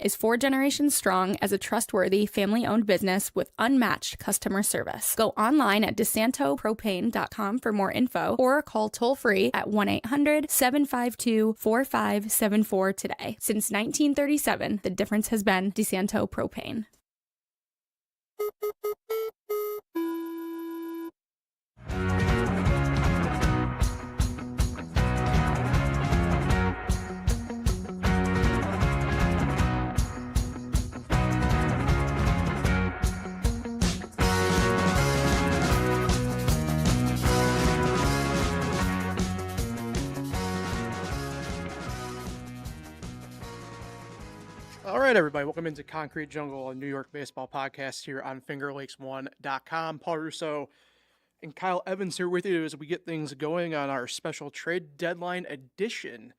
is 4 generations strong as a trustworthy, family-owned business with unmatched customer service. Go online at DeSantoPropane.com for more info or call toll-free at 1-800-752-4574 today. Since 1937, the difference has been DeSanto Propane. All right, everybody, welcome into Concrete Jungle, a New York baseball podcast here on FingerLakes1.com. Paul Russo and Kyle Evans here with you as we get things going on our special trade deadline edition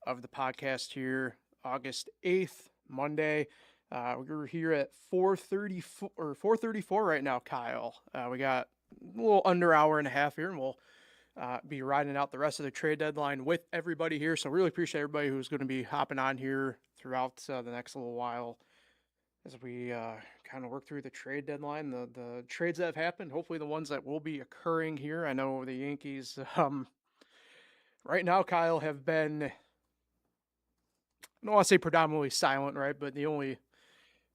of the podcast here, August 8th, Monday. We're here at 4:34 right now, Kyle. We got a little under hour and a half here, and we'll be riding out the rest of the trade deadline with everybody here. So really appreciate everybody who's going to be hopping on here throughout the next little while as we kind of work through the trade deadline, the trades that have happened, hopefully the ones that will be occurring here. I know the Yankees right now, Kyle, have been, I don't want to say predominantly silent, right? But the only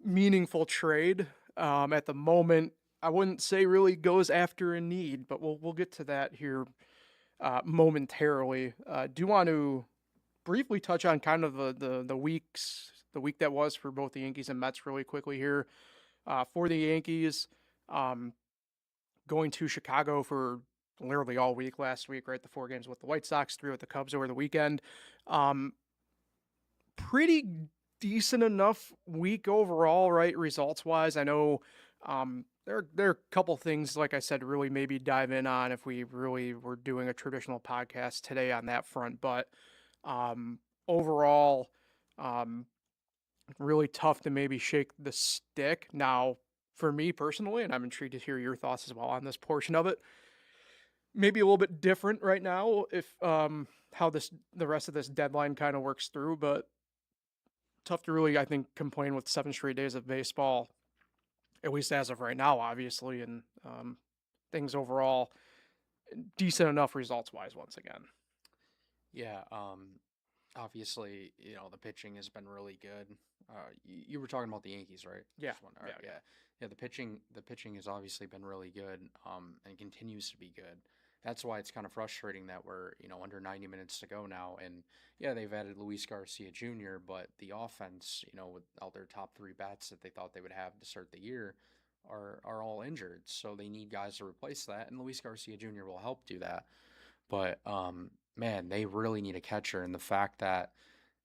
meaningful trade at the moment, I wouldn't say really goes after a need, but we'll get to that here momentarily. Do want to briefly touch on kind of the week that was for both the Yankees and Mets really quickly here. For the Yankees, going to Chicago for literally all week last week, right? The 4 games with the White Sox, 3 with the Cubs over the weekend. Pretty decent enough week overall, right? Results wise, I know there are a couple things, like I said, to really maybe dive in on if we really were doing a traditional podcast today on that front. But overall, really tough to maybe shake the stick. Now, for me personally, and I'm intrigued to hear your thoughts as well on this portion of it, maybe a little bit different right now if how the rest of this deadline kind of works through, but tough to really, I think, complain with 7 straight days of baseball, at least as of right now, obviously, and things overall decent enough results-wise once again. Yeah, obviously, the pitching has been really good. You were talking about the Yankees, right? Yeah. Yeah. The pitching has obviously been really good, and continues to be good. That's why it's kind of frustrating that we're, under 90 minutes to go now. And yeah, they've added Luis Garcia Jr., but the offense, without their top 3 bats that they thought they would have to start the year are all injured. So they need guys to replace that, and Luis Garcia Jr. will help do that. But, man, they really need a catcher. And the fact that,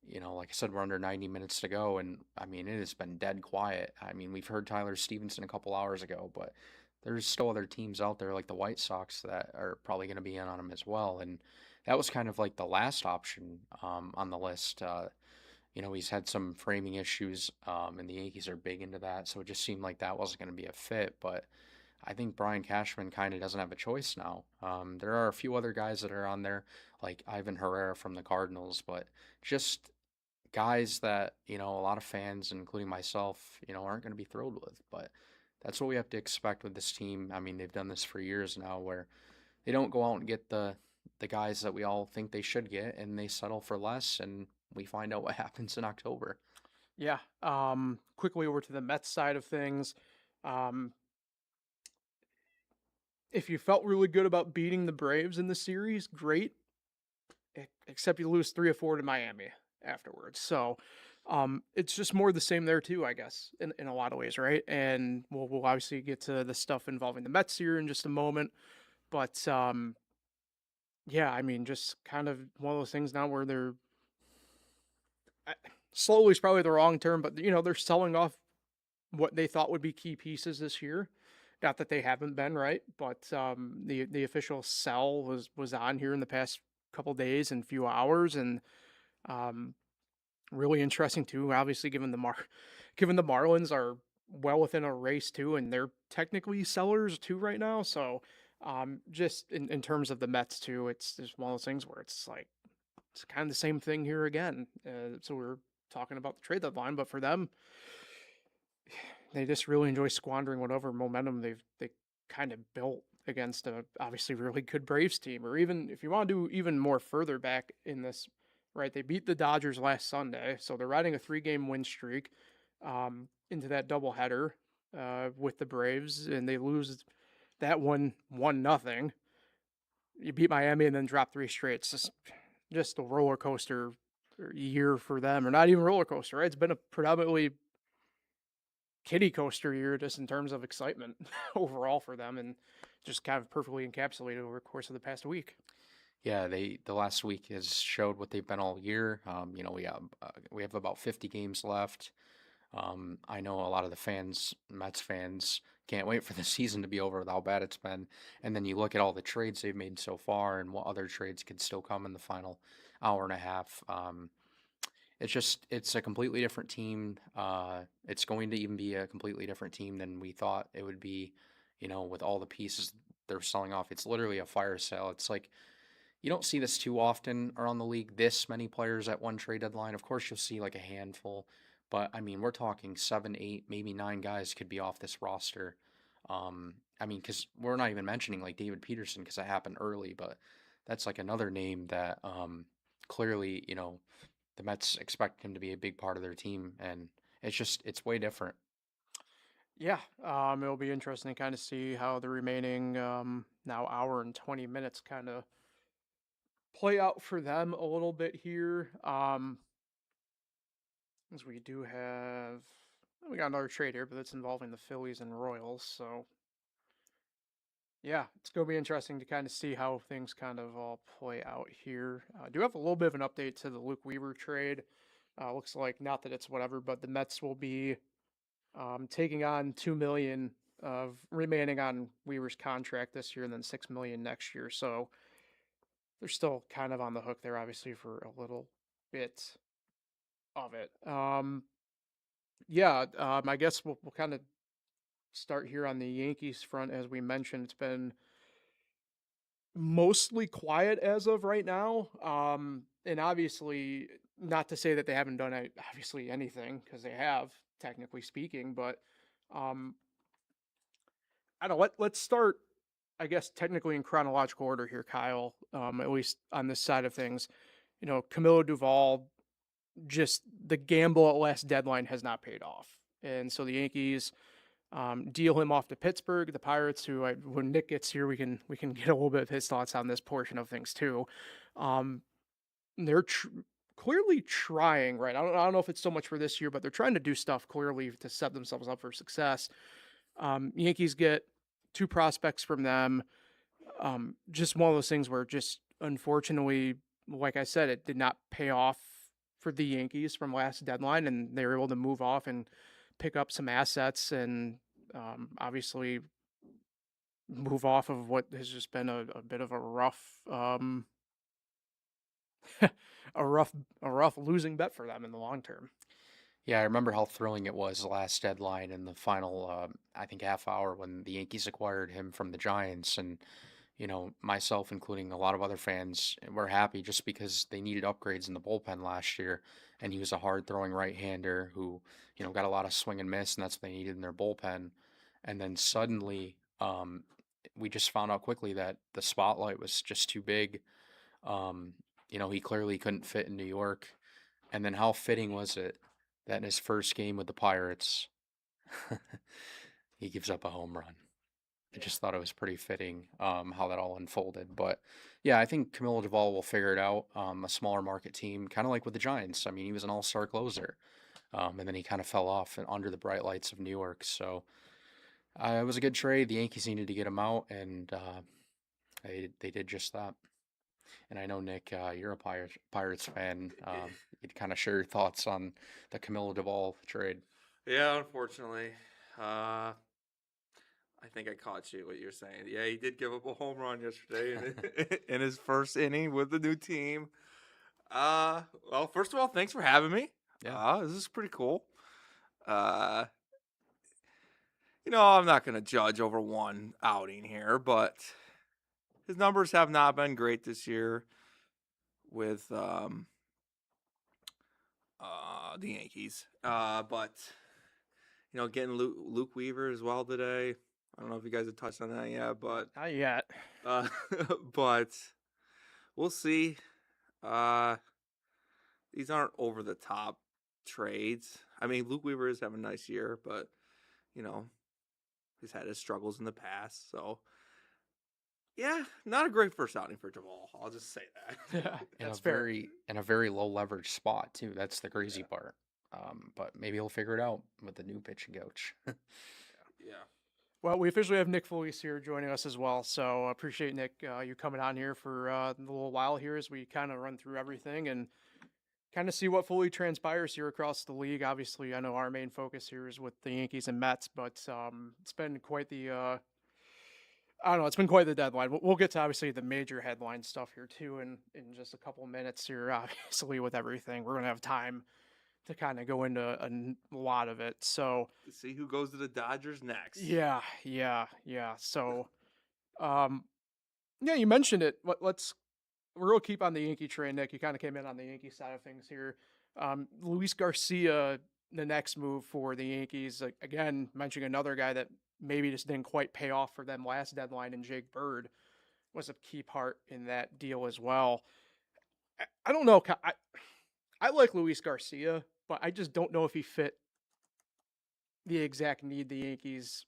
like I said, we're under 90 minutes to go, and I mean, it has been dead quiet. I mean, we've heard Tyler Stevenson a couple hours ago, but there's still other teams out there like the White Sox that are probably going to be in on him as well. And that was kind of like the last option on the list. He's had some framing issues, and the Yankees are big into that, so it just seemed like that wasn't going to be a fit. But I think Brian Cashman kind of doesn't have a choice now. There are a few other guys that are on there, like Ivan Herrera from the Cardinals, but just guys that, a lot of fans, including myself, aren't going to be thrilled with. But that's what we have to expect with this team. I mean, they've done this for years now where they don't go out and get the guys that we all think they should get, and they settle for less, and we find out what happens in October. Yeah. Quickly over to the Mets side of things. If you felt really good about beating the Braves in the series, great. Except you lose 3 or 4 to Miami afterwards. So it's just more the same there too, I guess, in a lot of ways, right? And we'll obviously get to the stuff involving the Mets here in just a moment. But yeah, I mean, just kind of one of those things now where they're slowly is probably the wrong term, but they're selling off what they thought would be key pieces this year. Not that they haven't been, right? But the official sell was on here in the past couple days and few hours, and really interesting too. Obviously, given the Marlins are well within a race too, and they're technically sellers too right now. So just in terms of the Mets too, it's just one of those things where it's like it's kind of the same thing here again. So we're talking about the trade deadline, but for them, they just really enjoy squandering whatever momentum they kind of built against a obviously really good Braves team. Or even if you want to do even more further back in this, right? They beat the Dodgers last Sunday, so they're riding a 3-game win streak into that doubleheader with the Braves, and they lose that 1-0. You beat Miami and then drop 3 straight. It's just a roller coaster year for them, or not even roller coaster, right? It's been a predominantly kiddie coaster year just in terms of excitement overall for them, and just kind of perfectly encapsulated over the course of the past week. Yeah, the last week has showed what they've been all year. We have about 50 games left. I know a lot of the fans, Mets fans, can't wait for the season to be over with how bad it's been. And then you look at all the trades they've made so far and what other trades could still come in the final hour and a half. It's a completely different team. It's going to even be a completely different team than we thought it would be, with all the pieces they're selling off. It's literally a fire sale. It's like, you don't see this too often around the league, this many players at one trade deadline. Of course, you'll see like a handful, but I mean, we're talking 7, 8, maybe 9 guys could be off this roster. Because we're not even mentioning like David Peterson because that happened early, but that's like another name that clearly, the Mets expect him to be a big part of their team, and it's way different. Yeah, it'll be interesting to kind of see how the remaining now hour and 20 minutes kind of play out for them a little bit here. As we got another trade here, but it's involving the Phillies and Royals. So yeah, it's going to be interesting to kind of see how things kind of all play out here. I do have a little bit of an update to the Luke Weaver trade. Looks like, not that it's whatever, but the Mets will be taking on $2 million of remaining on Weaver's contract this year, and then $6 million next year. So they're still kind of on the hook there, obviously, for a little bit of it. I guess we'll kind of start here on the Yankees front. As we mentioned, it's been mostly quiet as of right now. And obviously, not to say that they haven't done obviously anything, because they have, technically speaking, but I don't know. Let's start, I guess, technically in chronological order here, Kyle. At least on this side of things, Camilo Duvall, just the gamble at last deadline has not paid off, and so the Yankees deal him off to Pittsburgh. The Pirates, when Nick gets here, we can get a little bit of his thoughts on this portion of things too. They're clearly trying, right? I don't know if it's so much for this year, but they're trying to do stuff clearly to set themselves up for success. Yankees get 2 prospects from them. Just one of those things where just unfortunately, like I said, it did not pay off for the Yankees from last deadline, and they were able to move off and pick up some assets and obviously move off of what has just been a bit of a rough a rough losing bet for them in the long term. Yeah, I remember how thrilling it was last deadline in the final, I think, half hour when the Yankees acquired him from the Giants. And, myself, including a lot of other fans, were happy just because they needed upgrades in the bullpen last year. And he was a hard throwing right-hander who, got a lot of swing and miss, and that's what they needed in their bullpen. And then suddenly, we just found out quickly that the spotlight was just too big. He clearly couldn't fit in New York. And then how fitting was it that in his first game with the Pirates, he gives up a home run. I just thought it was pretty fitting how that all unfolded. But yeah, I think Camilo Duvall will figure it out. A smaller market team, kind of like with the Giants. I mean, he was an all-star closer, and then he kind of fell off under the bright lights of New York. So it was a good trade. The Yankees needed to get him out, and they did just that. And I know, Nick, you're a Pirates fan. You'd kind of share your thoughts on the Camilo Duvall trade. Yeah, unfortunately. I think I caught you what you're saying. Yeah, he did give up a home run yesterday in his first inning with the new team. Well, first of all, thanks for having me. Yeah. This is pretty cool. I'm not going to judge over one outing here, but his numbers have not been great this year with The Yankees. But getting Luke Weaver as well today. I don't know if you guys have touched on that yet, but Not yet. but we'll see. These aren't over the top trades. I mean, Luke Weaver is having a nice year, but he's had his struggles in the past. So yeah, not a great first outing for Jamal. I'll just say that. Yeah, In that's a fair. very low leverage spot too. That's the crazy part. But maybe he'll figure it out with the new pitching coach. Yeah. Well, we officially have Nick Felice here joining us as well. So I appreciate, Nick, you coming on here for a little while here as we kind of run through everything and kind of see what fully transpires here across the league. Obviously, I know our main focus here is with the Yankees and Mets, but it's been quite the I don't know. It's been quite the deadline. We'll get to obviously the major headline stuff here too in just a couple of minutes here. Obviously, with everything, we're gonna have time to kind of go into a lot of it. So To see who goes to the Dodgers next. yeah. So yeah, you mentioned it. We're gonna keep on the Yankee train, Nick. You kind of came in on the Yankee side of things here. Luis Garcia, the next move for the Yankees. Again, mentioning another guy that maybe just didn't quite pay off for them last deadline, and Jake Bird was a key part in that deal as well. I don't know. I like Luis Garcia, but I just don't know if he fit the exact need the Yankees,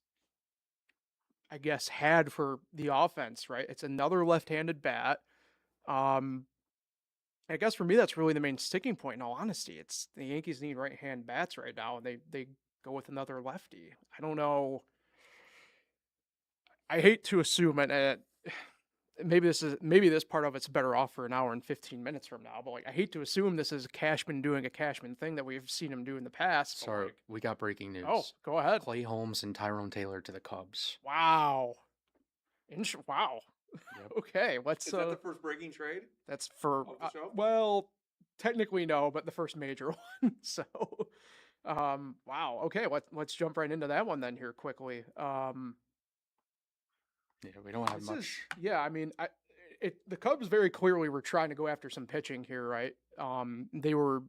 I guess, had for the offense, right? It's another left-handed bat. I guess for me, that's really the main sticking point. In all honesty, it's the Yankees need right-hand bats right now, and they go with another lefty. I don't know. I hate to assume, and maybe this part of it's better off for an hour and 15 minutes from now. But I hate to assume this is Cashman doing a Cashman thing that we've seen him do in the past. Sorry, we got breaking news. Oh, go ahead. Clay Holmes and Tyrone Taylor to the Cubs. Wow. Wow. Yep. Okay, let's. Is that the first breaking trade? That's for of the show? well, technically no, but the first major one. So, wow. Okay, let's jump right into that one then here quickly. Yeah, we don't have much. Yeah, I mean, the Cubs very clearly were trying to go after some pitching here, right? They were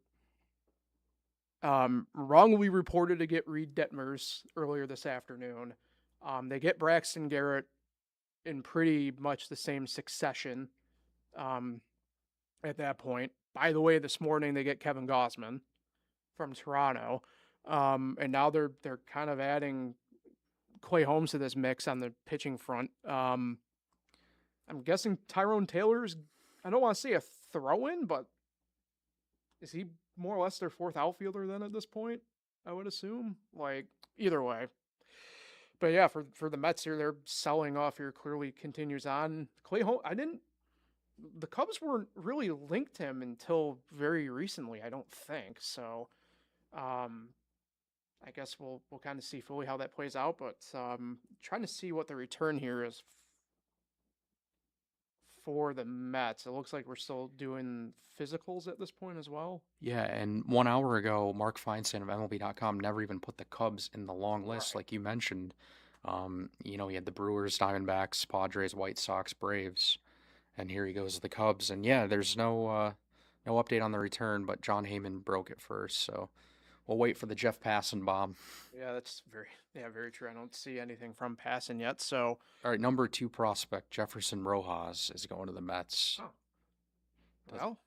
wrongly reported to get Reed Detmers earlier this afternoon. They get Braxton Garrett in pretty much the same succession at that point. By the way, this morning they get Kevin Gausman from Toronto. And now they're kind of adding Clay Holmes to this mix on the pitching front. I'm guessing Tyrone Taylor's, I don't want to say a throw-in, but is he more or less their fourth outfielder then at this point? I would assume. Either way. But yeah, for the Mets here, they're selling off here. Clearly continues on. Clay Holmes, the Cubs weren't really linked to him until very recently, I don't think. So, I guess we'll kind of see fully how that plays out, but trying to see what the return here is for the Mets. It looks like we're still doing physicals at this point as well. Yeah, and 1 hour ago, Mark Feinstein of MLB.com never even put the Cubs in the long list, like you mentioned. He had the Brewers, Diamondbacks, Padres, White Sox, Braves, and here he goes to the Cubs. And yeah, there's no update on the return, but John Heyman broke it first, so we'll wait for the Jeff Passan bomb. Yeah, that's very true. I don't see anything from Passan yet. So, all right, number 2 prospect Jefferson Rojas is going to the Mets. Oh. Well,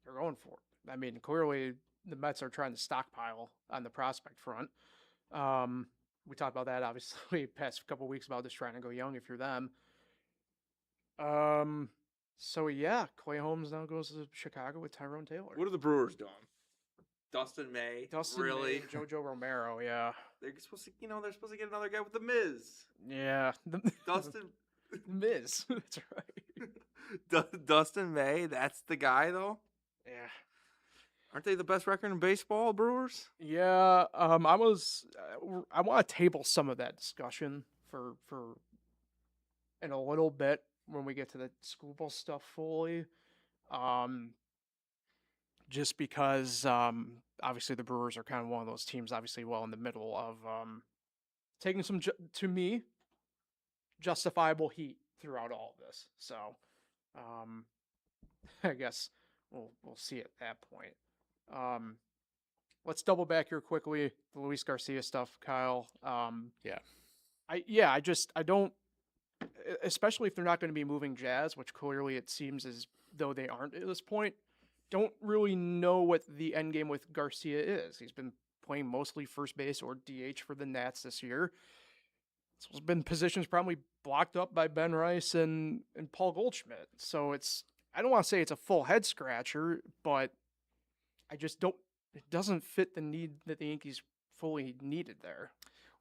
they're going for it. I mean, clearly the Mets are trying to stockpile on the prospect front. We talked about that obviously past couple of weeks about just trying to go young if you're them. So yeah, Clay Holmes now goes to Chicago with Tyrone Taylor. What are the Brewers doing? Dustin May, really? May, JoJo Romero, yeah. They're supposed to get another guy with the Miz. Yeah, Dustin Miz. That's right. Dustin May, that's the guy though. Yeah. Aren't they the best record in baseball, Brewers? Yeah. I want to table some of that discussion for in a little bit when we get to the school ball stuff fully. Just because obviously the Brewers are kind of one of those teams, obviously well in the middle of taking some, to me, justifiable heat throughout all of this. So I guess we'll see at that point. Let's double back here quickly. The Luis Garcia stuff, Kyle. Yeah. I don't, especially if they're not going to be moving Jazz, which clearly it seems as though they aren't at this point. Don't really know what the end game with Garcia is. He's been playing mostly first base or DH for the Nats this year. It's been positions probably blocked up by Ben Rice and Paul Goldschmidt. So I don't want to say it's a full head scratcher, but I just don't, it doesn't fit the need that the Yankees fully needed there.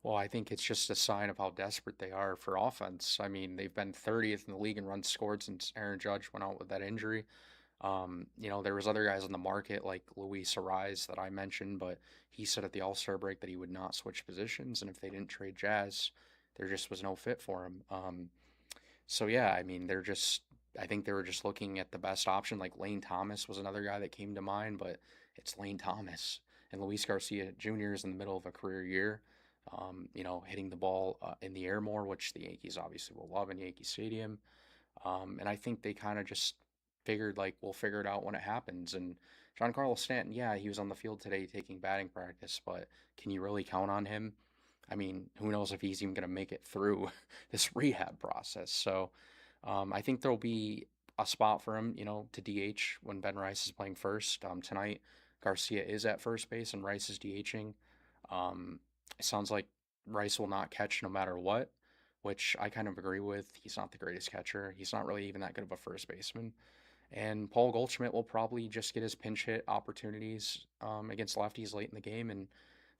Well, I think it's just a sign of how desperate they are for offense. I mean, they've been 30th in the league in runs scored since Aaron Judge went out with that injury. There was other guys on the market like Luis Ariz that I mentioned, but he said at the All-Star break that he would not switch positions, and if they didn't trade Jazz, there just was no fit for him. So yeah, I mean, I think they were just looking at the best option. Like Lane Thomas was another guy that came to mind, but it's Lane Thomas and Luis Garcia Jr. is in the middle of a career year. Hitting the ball in the air more, which the Yankees obviously will love in Yankee Stadium. And I think they kind of just figured like we'll figure it out when it happens. And Giancarlo Stanton, yeah, he was on the field today taking batting practice, but can you really count on him? I mean, who knows if he's even going to make it through this rehab process. So I think there'll be a spot for him, to DH when Ben Rice is playing first. Tonight, Garcia is at first base and Rice is DHing. It sounds like Rice will not catch no matter what, which I kind of agree with. He's not the greatest catcher. He's not really even that good of a first baseman. And Paul Goldschmidt will probably just get his pinch hit opportunities against lefties late in the game, and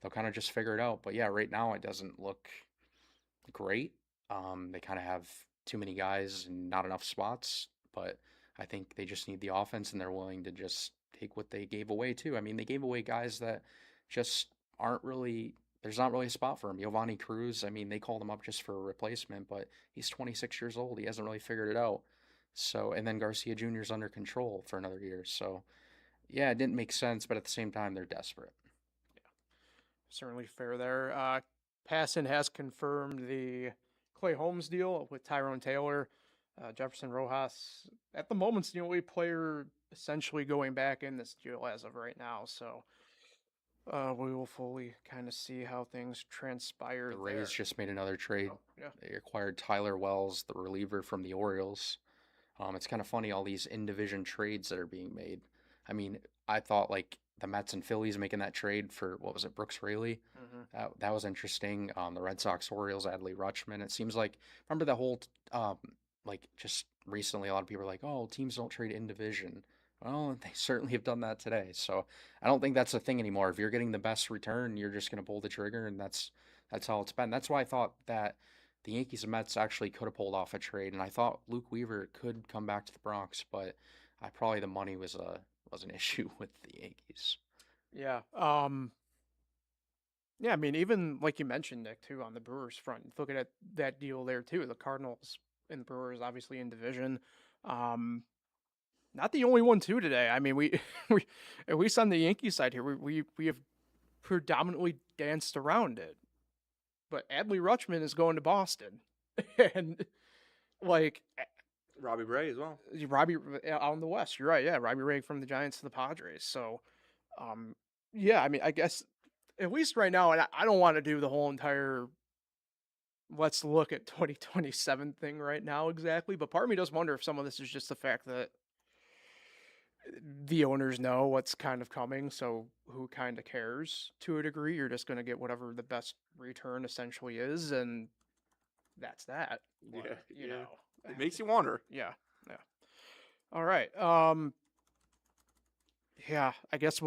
they'll kind of just figure it out. But yeah, right now it doesn't look great. They kind of have too many guys and not enough spots, but I think they just need the offense, and they're willing to just take what they gave away too. I mean, they gave away guys that just aren't really, there's not really a spot for him. Giovanni Cruz, I mean, they called him up just for a replacement, but he's 26 years old. He hasn't really figured it out. So, and then Garcia Jr. is under control for another year. So, yeah, it didn't make sense, but at the same time, they're desperate. Certainly fair there. Passan has confirmed the Clay Holmes deal with Tyrone Taylor. Jefferson Rojas, at the moment, is the only player essentially going back in this deal as of right now. So we will fully kind of see how things transpire. The Rays just made another trade. Oh, yeah. They acquired Tyler Wells, the reliever from the Orioles. It's kind of funny, all these in-division trades that are being made. I mean, I thought like the Mets and Phillies making that trade for, what was it, Brooks Raley? Mm-hmm. That was interesting. The Red Sox, Orioles, Adley Rutschman. It seems like, remember the whole, just recently, a lot of people are like, oh, teams don't trade in-division. Well, they certainly have done that today. So I don't think that's a thing anymore. If you're getting the best return, you're just going to pull the trigger, and that's how it's been. That's why I thought that the Yankees and Mets actually could have pulled off a trade, and I thought Luke Weaver could come back to the Bronx, but probably the money was an issue with the Yankees. Yeah. Yeah, I mean, even like you mentioned, Nick, too, on the Brewers front, looking at that deal there, too. The Cardinals and the Brewers obviously in division. Not the only one, too, today. I mean, we at least on the Yankee side here, we have predominantly danced around it. But Adley Rutschman is going to Boston. And, like, Robbie Ray as well. Robbie out in the West, you're right. Yeah, Robbie Ray from the Giants to the Padres. So, yeah, I mean, I guess at least right now, and I don't want to do the whole entire let's look at 2027 thing right now exactly, but part of me does wonder if some of this is just the fact that the owners know what's kind of coming, so who kind of cares to a degree? You're just going to get whatever the best return essentially is, and that's that. But, you know. It makes you wonder. Yeah. All right. Yeah, I guess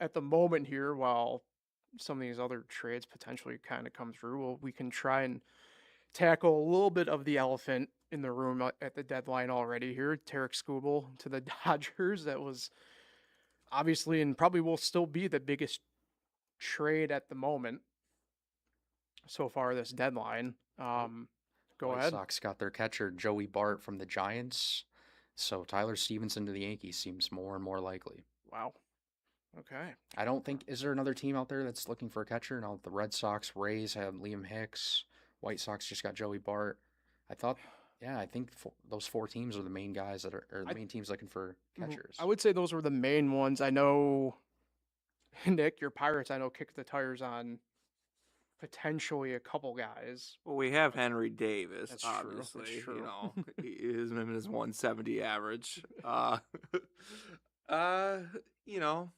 at the moment here, while some of these other trades potentially kind of come through, we can try and tackle a little bit of the elephant in the room at the deadline already here. Tarek Skubal to the Dodgers. That was obviously and probably will still be the biggest trade at the moment so far this deadline. Go White ahead. Sox got their catcher, Joey Bart, from the Giants. So Tyler Stevenson to the Yankees seems more and more likely. Wow. Okay. I don't think, is there another team out there that's looking for a catcher? No, the Red Sox, Rays have Liam Hicks. White Sox just got Joey Bart. I think those four teams are the main guys or the main teams looking for catchers. I would say those were the main ones. I know Nick, your Pirates, I know, kicked the tires on potentially a couple guys. Well, we have Henry Davis, That's true, that's obviously. true. You know, his minimum is 170 average. You know,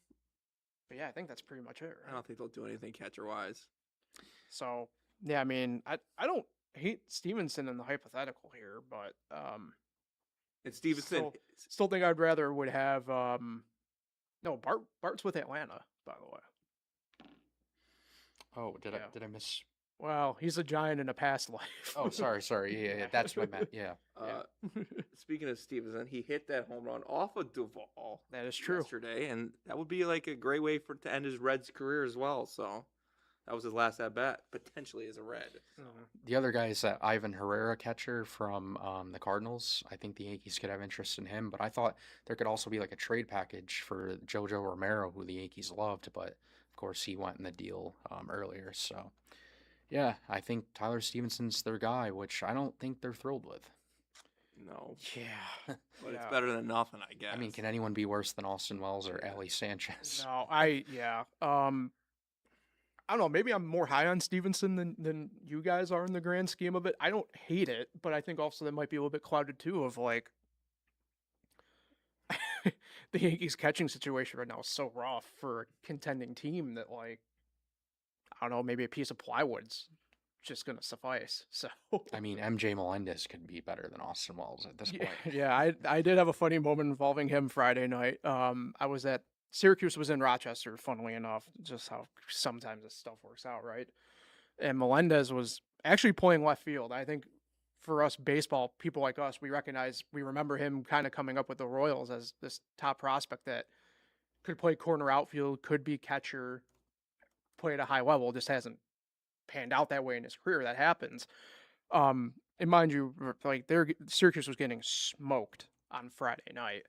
But yeah, I think that's pretty much it, I right? don't think they'll do anything catcher wise. So yeah, I mean, I don't hate Stevenson in the hypothetical here, but And Stevenson, still think I'd rather would have no Bart's with Atlanta, by the way. Oh, did Yeah. I miss? Well, he's a Giant in a past life. Oh, sorry. Yeah, that's what I meant. Yeah. speaking of Stevenson, he hit that home run off of Duvall. That is true. Yesterday, and that would be like a great way to end his Reds career as well. So that was his last at bat, potentially as a Red. The other guy is Ivan Herrera, catcher from the Cardinals. I think the Yankees could have interest in him, but I thought there could also be like a trade package for Jojo Romero, who the Yankees loved, but of course he went in the deal earlier. So yeah, I think Tyler Stevenson's their guy, which I don't think they're thrilled with. No, Yeah, but it's better than nothing, I guess. I mean, can anyone be worse than Austin Wells or Ali Sanchez? No, I don't know. Maybe I'm more high on Stevenson than you guys are in the grand scheme of it. I don't hate it, but I think also that might be a little bit clouded too of like the Yankees catching situation right now is so rough for a contending team that like I don't know, maybe a piece of plywood's just gonna suffice. So I mean, MJ Melendez could be better than Austin Wells at this point. yeah, I did have a funny moment involving him Friday night. I was at Syracuse was in Rochester, funnily enough, just how sometimes this stuff works out, right? And Melendez was actually playing left field. I think for us baseball people like us, we remember him kind of coming up with the Royals as this top prospect that could play corner outfield, could be catcher, play at a high level, just hasn't panned out that way in his career. That happens. And mind you, like Syracuse was getting smoked on Friday night,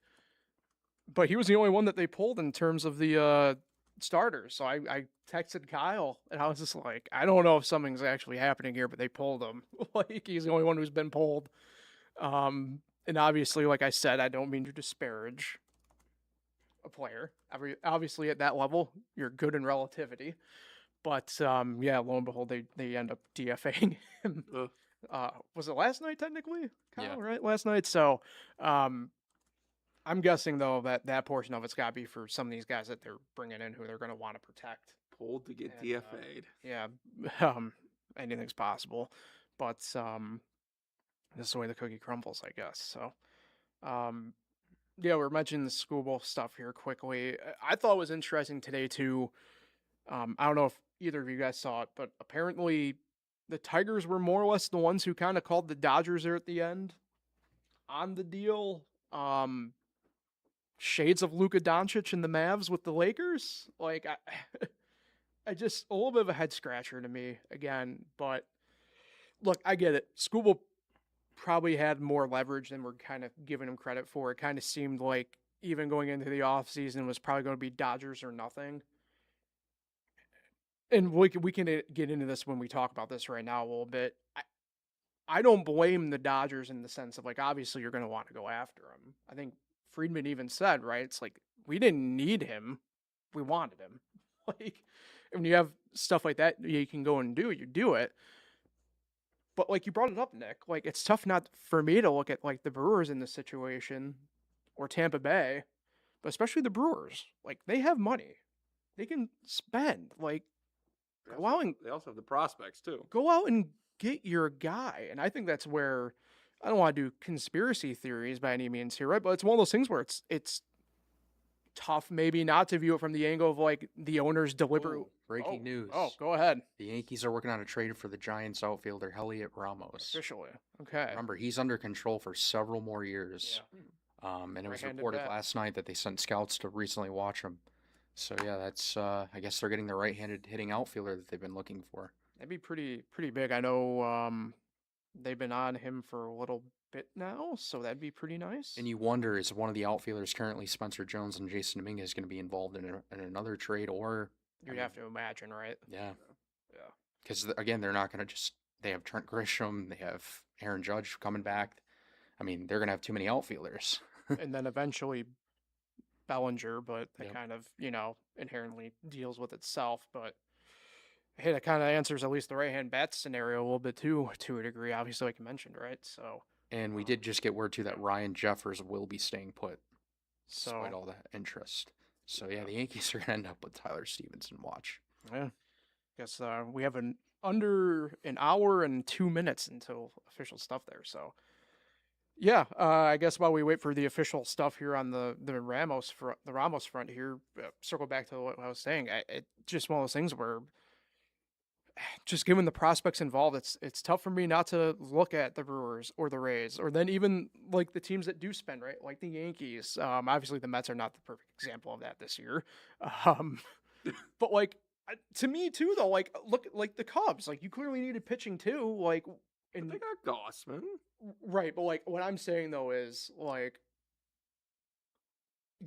but he was the only one that they pulled in terms of the starters. So I texted Kyle and I was just like, I don't know if something's actually happening here, but they pulled him. Like he's the only one who's been pulled. And obviously, like I said, I don't mean to disparage a player. Obviously, at that level, you're good in relativity. But yeah, lo and behold, they end up DFAing him. Was it last night technically? Kyle, Yeah. Right, last night. So I'm guessing though that portion of it's got to be for some of these guys that they're bringing in who they're going to want to protect. Pulled to get And, DFA'd. Yeah, anything's possible, but this is the way the cookie crumbles, I guess. So, yeah, we're mentioning the schoolboy stuff here quickly. I thought it was interesting today too. I don't know if either of you guys saw it, but apparently the Tigers were more or less the ones who kind of called the Dodgers there at the end on the deal. Shades of Luka Doncic and the Mavs with the Lakers. Like, I just a little bit of a head scratcher to me again. But look, I get it. Schoolboy probably had more leverage than we're kind of giving him credit for. It kind of seemed like even going into the offseason was probably going to be Dodgers or nothing. And we can get into this when we talk about this right now a little bit. I don't blame the Dodgers in the sense of like, obviously you're going to want to go after him. I think Friedman even said, right? It's like, we didn't need him. We wanted him. Like, when you have stuff like that you can go and do, you do it. But like you brought it up, Nick, like it's tough not for me to look at like the Brewers in this situation or Tampa Bay, but especially the Brewers. Like they have money. They can spend. Like, They also have the prospects too. Go out and get your guy. And I think that's where I don't want to do conspiracy theories by any means here, right? But it's one of those things where it's tough maybe not to view it from the angle of like the owner's deliberate Breaking news. Oh, go ahead. The Yankees are working on a trade for the Giants outfielder Heliot Ramos. Officially. Okay. Remember, he's under control for several more years. Yeah. And it was Right-handed reported bat. last night that they sent scouts to recently watch him. So yeah, that's I guess they're getting the right-handed hitting outfielder that they've been looking for. That'd be pretty big. I know they've been on him for a little bit now, so that'd be pretty nice. And you wonder, is one of the outfielders currently Spencer Jones and Jason Dominguez going to be involved in another trade, or You'd have to imagine, right? yeah, Yeah. because again, they're not going to just. They have Trent Grisham, they have Aaron Judge coming back. I mean, they're going to have too many outfielders. And then eventually Bellinger, but that Yep. kind of, inherently deals with itself. But hey, that kind of answers at least the right-hand bat scenario a little bit too, to a degree, obviously, like you mentioned, right? So, And we did just get word too that Ryan Jeffers will be staying put, despite all the interest. So yeah, the Yankees are gonna end up with Tyler Stevenson. Watch. yeah, guess we have under an hour and 2 minutes until official stuff there. So, yeah, I guess while we wait for the official stuff here on the Ramos front here, circle back to what I was saying. It's just one of those things where, just given the prospects involved, it's tough for me not to look at the Brewers or the Rays, or then even like the teams that do spend, right, like the Yankees. Obviously the Mets are not the perfect example of that this year, but like to me too, though, like look like the Cubs, like you clearly needed pitching too, like. And they got Gossman. Right, but like what I'm saying though is like,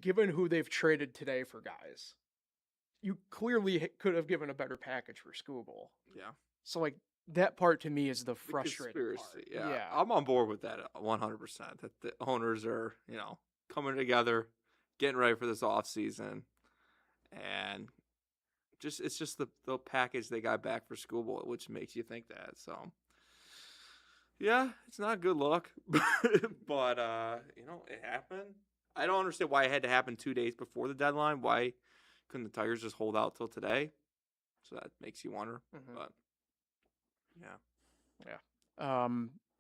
given who they've traded today for guys, you clearly could have given a better package for Skubal. Yeah. So like that part to me is the The frustrating conspiracy. part. Yeah. I'm on board with that 100%. That the owners are, coming together, getting ready for this off season, and it's just the package they got back for Skubal, which makes you think that. So. Yeah, it's not a good look, but it happened. I don't understand why it had to happen 2 days before the deadline. Why couldn't the Tigers just hold out till today? So that makes you wonder. Mhm. But yeah,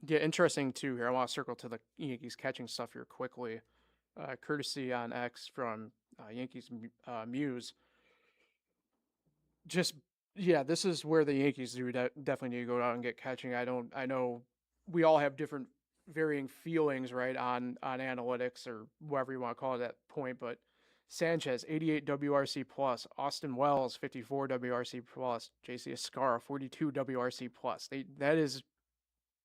Yeah, interesting too here. I want to circle to the Yankees catching stuff here quickly. Courtesy on X from Yankees Muse. Just this is where the Yankees do definitely need to go out and get catching. I know we all have different varying feelings, right, on analytics or whatever you want to call it at that point, but Sanchez 88 WRC plus, Austin Wells 54 WRC plus, JC Escarra 42 WRC plus. That is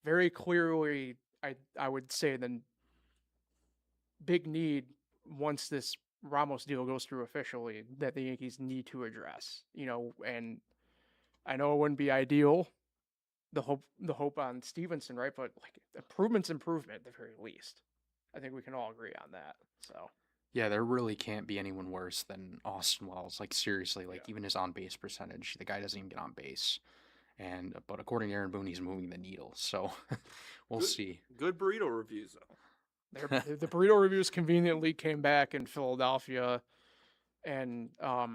very clearly, I would say, the big need once this Ramos deal goes through officially that the Yankees need to address. And I know it wouldn't be ideal, the hope on Stevenson, right? But like improvement at the very least. I think we can all agree on that. So Yeah, there really can't be anyone worse than Austin Wells. Like seriously, like even his on base percentage, the guy doesn't even get on base. But according to Aaron Boone, he's moving the needle. So we'll see. good burrito reviews though. the burrito reviews conveniently came back in Philadelphia, and I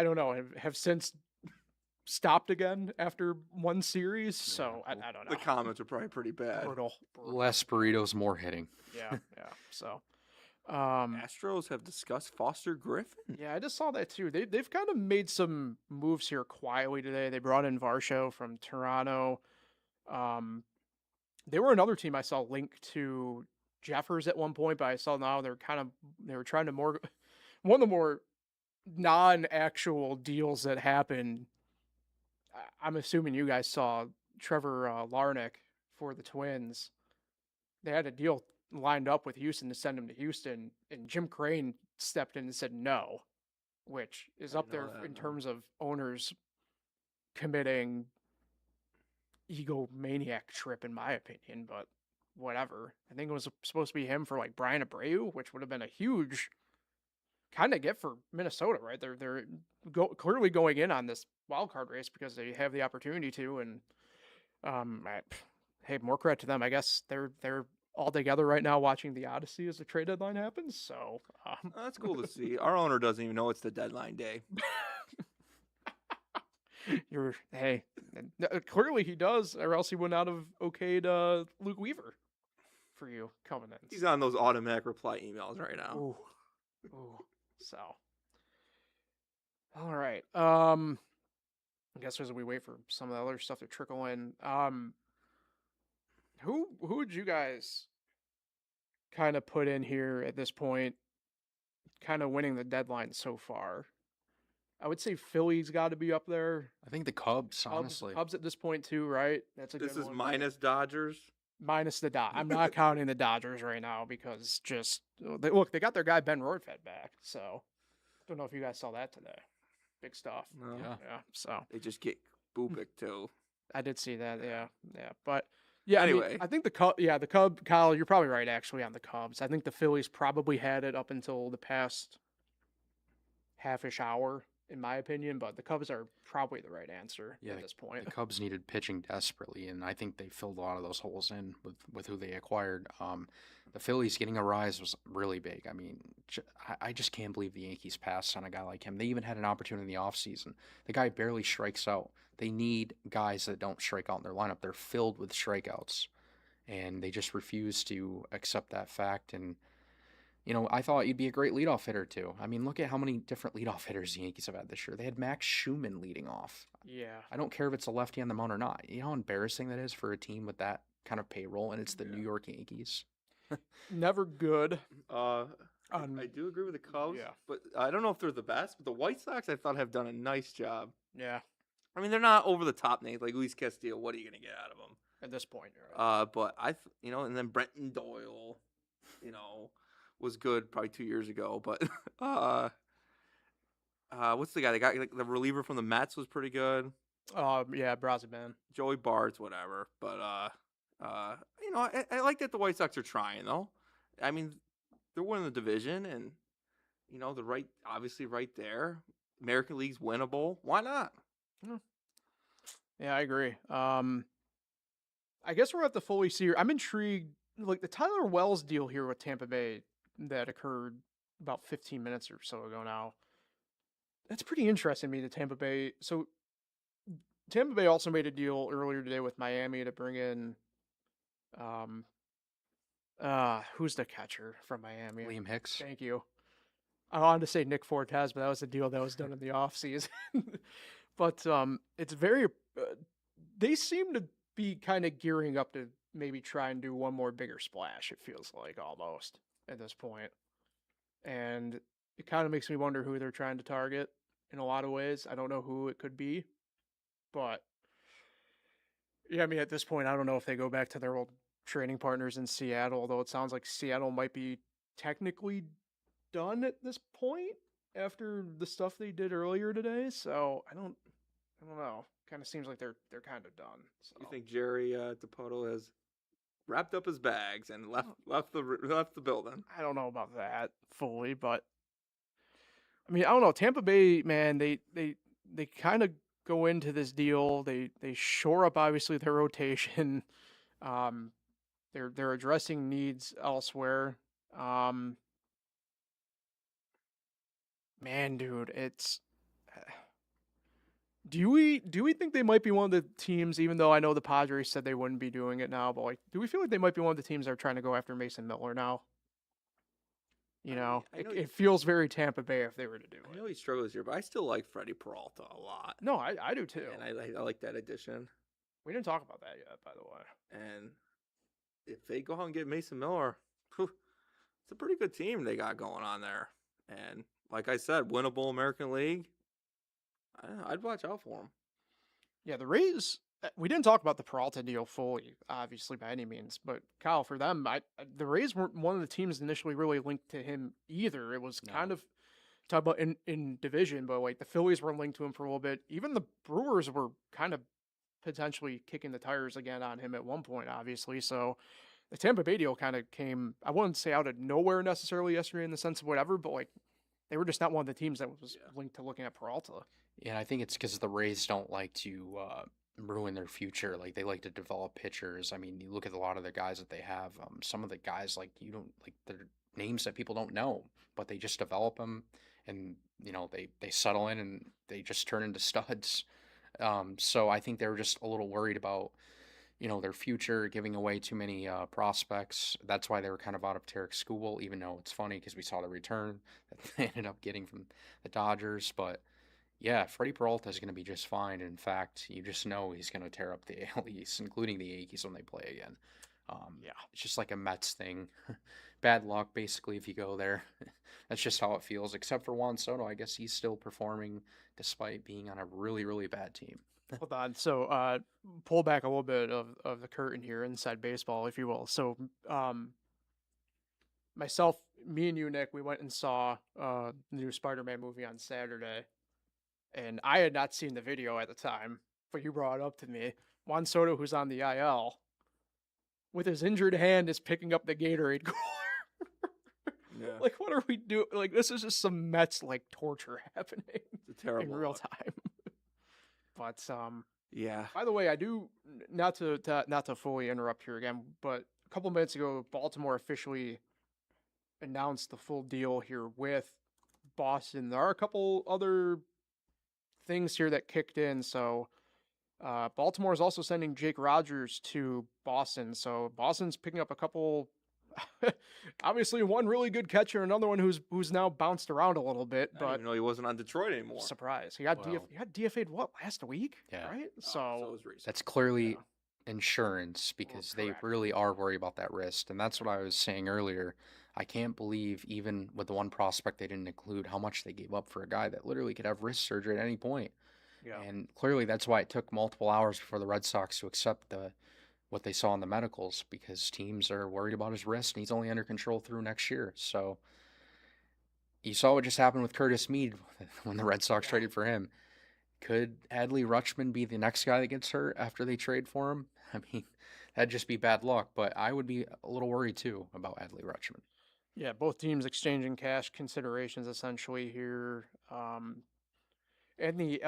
don't know, have since stopped again after one series. So I don't know. The comments are probably pretty bad. Brutal. Less burritos, more hitting. Yeah. So, Astros have discussed Foster Griffin. yeah, I just saw that too. They've kind of made some moves here quietly today. They brought in Varsho from Toronto. They were another team I saw linked to Jeffers at one point, but I saw now they were trying to one of the more non-actual deals that happened. I'm assuming you guys saw Trevor Larnach for the Twins. They had a deal lined up with Houston to send him to Houston, and Jim Crane stepped in and said no, which is up there in terms of owners committing egomaniac trip, in my opinion, but whatever. I think it was supposed to be him for like Brian Abreu, which would have been a huge kind of get for Minnesota, right? They're clearly going in on this wild card race because they have the opportunity to, and hey, more credit to them. I guess they're all together right now watching the Odyssey as the trade deadline happens. So That's cool to see. Our owner doesn't even know it's the deadline day. Clearly he does, or else he would not have okayed Luke Weaver for you coming in. He's on those automatic reply emails right now. Ooh. So, all right. I guess as we wait for some of the other stuff to trickle in, who would you guys kind of put in here at this point, kind of winning the deadline so far? I would say Philly's got to be up there. I think the Cubs, honestly. Cubs at this point too, right? That's a This good is one. minus Dodgers. Minus the Dodgers. I'm not counting the Dodgers right now because they got their guy Ben Rortvedt back. So don't know if you guys saw that today. Big stuff. No. Yeah. So They just get Bubik too. I did see that. Yeah. But Yeah, Anyway. I think the Cub, Kyle, you're probably right actually on the Cubs. I think the Phillies probably had it up until the past half-ish hour, in my opinion, but the Cubs are probably the right answer Yeah, at this point. the Cubs needed pitching desperately, and I think they filled a lot of those holes in with who they acquired. The Phillies getting a rise was really big. I mean, I just can't believe the Yankees passed on a guy like him. They even had an opportunity in the offseason. The guy barely strikes out. They need guys that don't strike out in their lineup. They're filled with strikeouts, and they just refuse to accept that fact. And I thought you'd be a great leadoff hitter too. I mean, look at how many different leadoff hitters the Yankees have had this year. They had Max Schumann leading off. Yeah. I don't care if it's a lefty on the mound or not. You know how embarrassing that is for a team with that kind of payroll, and it's the New York Yankees. Never good. I do agree with the Cubs, yeah. but I don't know if they're the best. But the White Sox, I thought, have done a nice job. Yeah. I mean, they're not over the top names like Luis Castillo. What are you going to get out of them? At this point, you're right. But and then Brenton Doyle, was good probably 2 years ago. But what's the guy? The guy, like the reliever from the Mets, was pretty good. Yeah, Braziman. Joey Bart's whatever. But I like that the White Sox are trying though. I mean, they're winning the division, and they're obviously right there. American League's winnable. Why not? Yeah, I agree. I guess we're at the fully see. I'm intrigued. Like the Tyler Wells deal here with Tampa Bay that occurred about 15 minutes or so ago now. That's pretty interesting to me, the Tampa Bay. So Tampa Bay also made a deal earlier today with Miami to bring in who's the catcher from Miami? Liam Hicks. Thank you. I wanted to say Nick Fortes, but that was a deal that was done in the offseason. But it's very they seem to be kind of gearing up to maybe try and do one more bigger splash, it feels like, almost at this point. And it kind of makes me wonder who they're trying to target in a lot of ways. I don't know who it could be, but yeah, I mean, at this point, I don't know if they go back to their old training partners in Seattle, although it sounds like Seattle might be technically done at this point after the stuff they did earlier today. So I don't know. Kind of seems like they're kind of done. So. You think Jerry DiPoto has wrapped up his bags and left the building? I don't know about that fully, but I mean, I don't know. Tampa Bay, man, they kind of go into this deal. They shore up obviously their rotation. They're addressing needs elsewhere. Man, dude, it's. Do we think they might be one of the teams, even though I know the Padres said they wouldn't be doing it now, but like, do we feel like they might be one of the teams that are trying to go after Mason Miller now? It feels very Tampa Bay if they were to do it. I know he struggles here, but I still like Freddie Peralta a lot. No, I do too. And I like that addition. We didn't talk about that yet, by the way. And if they go out and get Mason Miller, it's a pretty good team they got going on there. And like I said, winnable American League. I'd watch out for them. Yeah, the Rays. We didn't talk about the Peralta deal fully, obviously by any means, but Kyle, for them, the Rays weren't one of the teams initially really linked to him either. It was kind of talk about in division, but like the Phillies were linked to him for a little bit. Even the Brewers were kind of potentially kicking the tires again on him at one point, obviously. So the Tampa Bay deal kind of came, I wouldn't say out of nowhere necessarily yesterday in the sense of whatever, but like they were just not one of the teams that was linked to looking at Peralta. Yeah, I think it's because the Rays don't like to ruin their future. Like they like to develop pitchers. I mean, you look at a lot of the guys that they have. Some of the guys you don't like their names that people don't know, but they just develop them, and they settle in and they just turn into studs. So I think they were just a little worried about their future, giving away too many prospects. That's why they were kind of out of Tarek's school. Even though it's funny because we saw the return that they ended up getting from the Dodgers, but. Yeah, Freddie Peralta is going to be just fine. In fact, you just know he's going to tear up the AL East, including the Yankees when they play again. It's just like a Mets thing. Bad luck, basically, if you go there. That's just how it feels, except for Juan Soto. I guess he's still performing despite being on a really, really bad team. Hold on. So pull back a little bit of the curtain here inside baseball, if you will. So myself, me and you, Nick, we went and saw the new Spider-Man movie on Saturday. And I had not seen the video at the time, but you brought it up to me. Juan Soto, who's on the IL, with his injured hand is picking up the Gatorade cooler. Yeah. Like, what are we doing? Like, this is just some Mets like torture happening It's a terrible in real look. time. But Yeah. by the way, I do not to fully interrupt here again, but a couple minutes ago, Baltimore officially announced the full deal here with Boston. There are a couple other things here that kicked in. So Baltimore is also sending Jake Rogers to Boston. So Boston's picking up a couple. Obviously, one really good catcher, another one who's now bounced around a little bit. I didn't But even know he wasn't on Detroit anymore. surprise, he got Well, he got DFA'd what last week? Yeah. Right. Oh, So it was recent. That's clearly insurance because they correct. really are worried about that wrist. And that's what I was saying earlier. I can't believe, even with the one prospect they didn't include, how much they gave up for a guy that literally could have wrist surgery at any point. yeah. And clearly that's why it took multiple hours for the Red Sox to accept what they saw in the medicals, because teams are worried about his wrist and he's only under control through next year. So you saw what just happened with Curtis Mead when the Red Sox Yeah. traded for him. Could Adley Rutschman be the next guy that gets hurt after they trade for him? I mean, that'd just be bad luck, but I would be a little worried too about Adley Rutschman. Yeah, both teams exchanging cash considerations essentially here. Anthony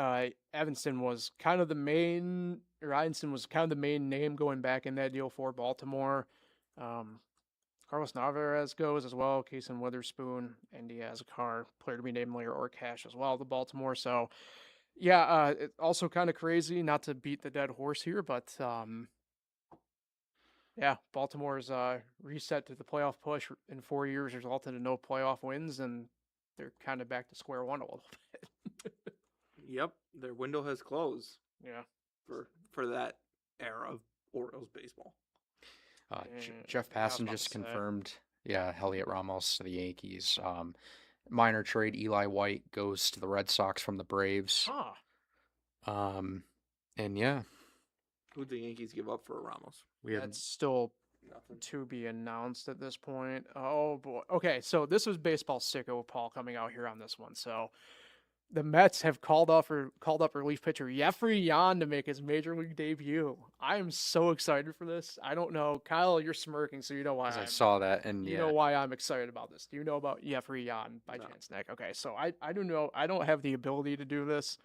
Evanston was kind of the main, or Evanston was kind of the main name going back in that deal for Baltimore. Carlos Narvaez goes as well, Kason Witherspoon, and he has a player to be named later, or cash as well to Baltimore. So, yeah, it's also kind of crazy, not to beat the dead horse here, but yeah, Baltimore's reset to the playoff push in 4 years resulted in no playoff wins, and they're kind of back to square one a little bit. Yep, their window has closed Yeah. for that era of Orioles baseball. Jeff Yeah, I was Passan about just to say. confirmed, Elliot Ramos to the Yankees. Minor trade, Eli White goes to the Red Sox from the Braves. Huh. And yeah, Who'd the Yankees give up for Ramos? we have That's still Nothing. to be announced at this point. Oh boy. Okay, so this was baseball sicko Paul coming out here on this one. So the Mets have called up relief pitcher Jeffrey Yan to make his major league debut. I am so excited for this. I don't know, Kyle, you're smirking, so you know why. 'cause I saw that, and You yeah, know why I'm excited about this. Do you know about Jeffrey Yan by No. chance, Nick? Okay, so I don't know. I don't have the ability to do this.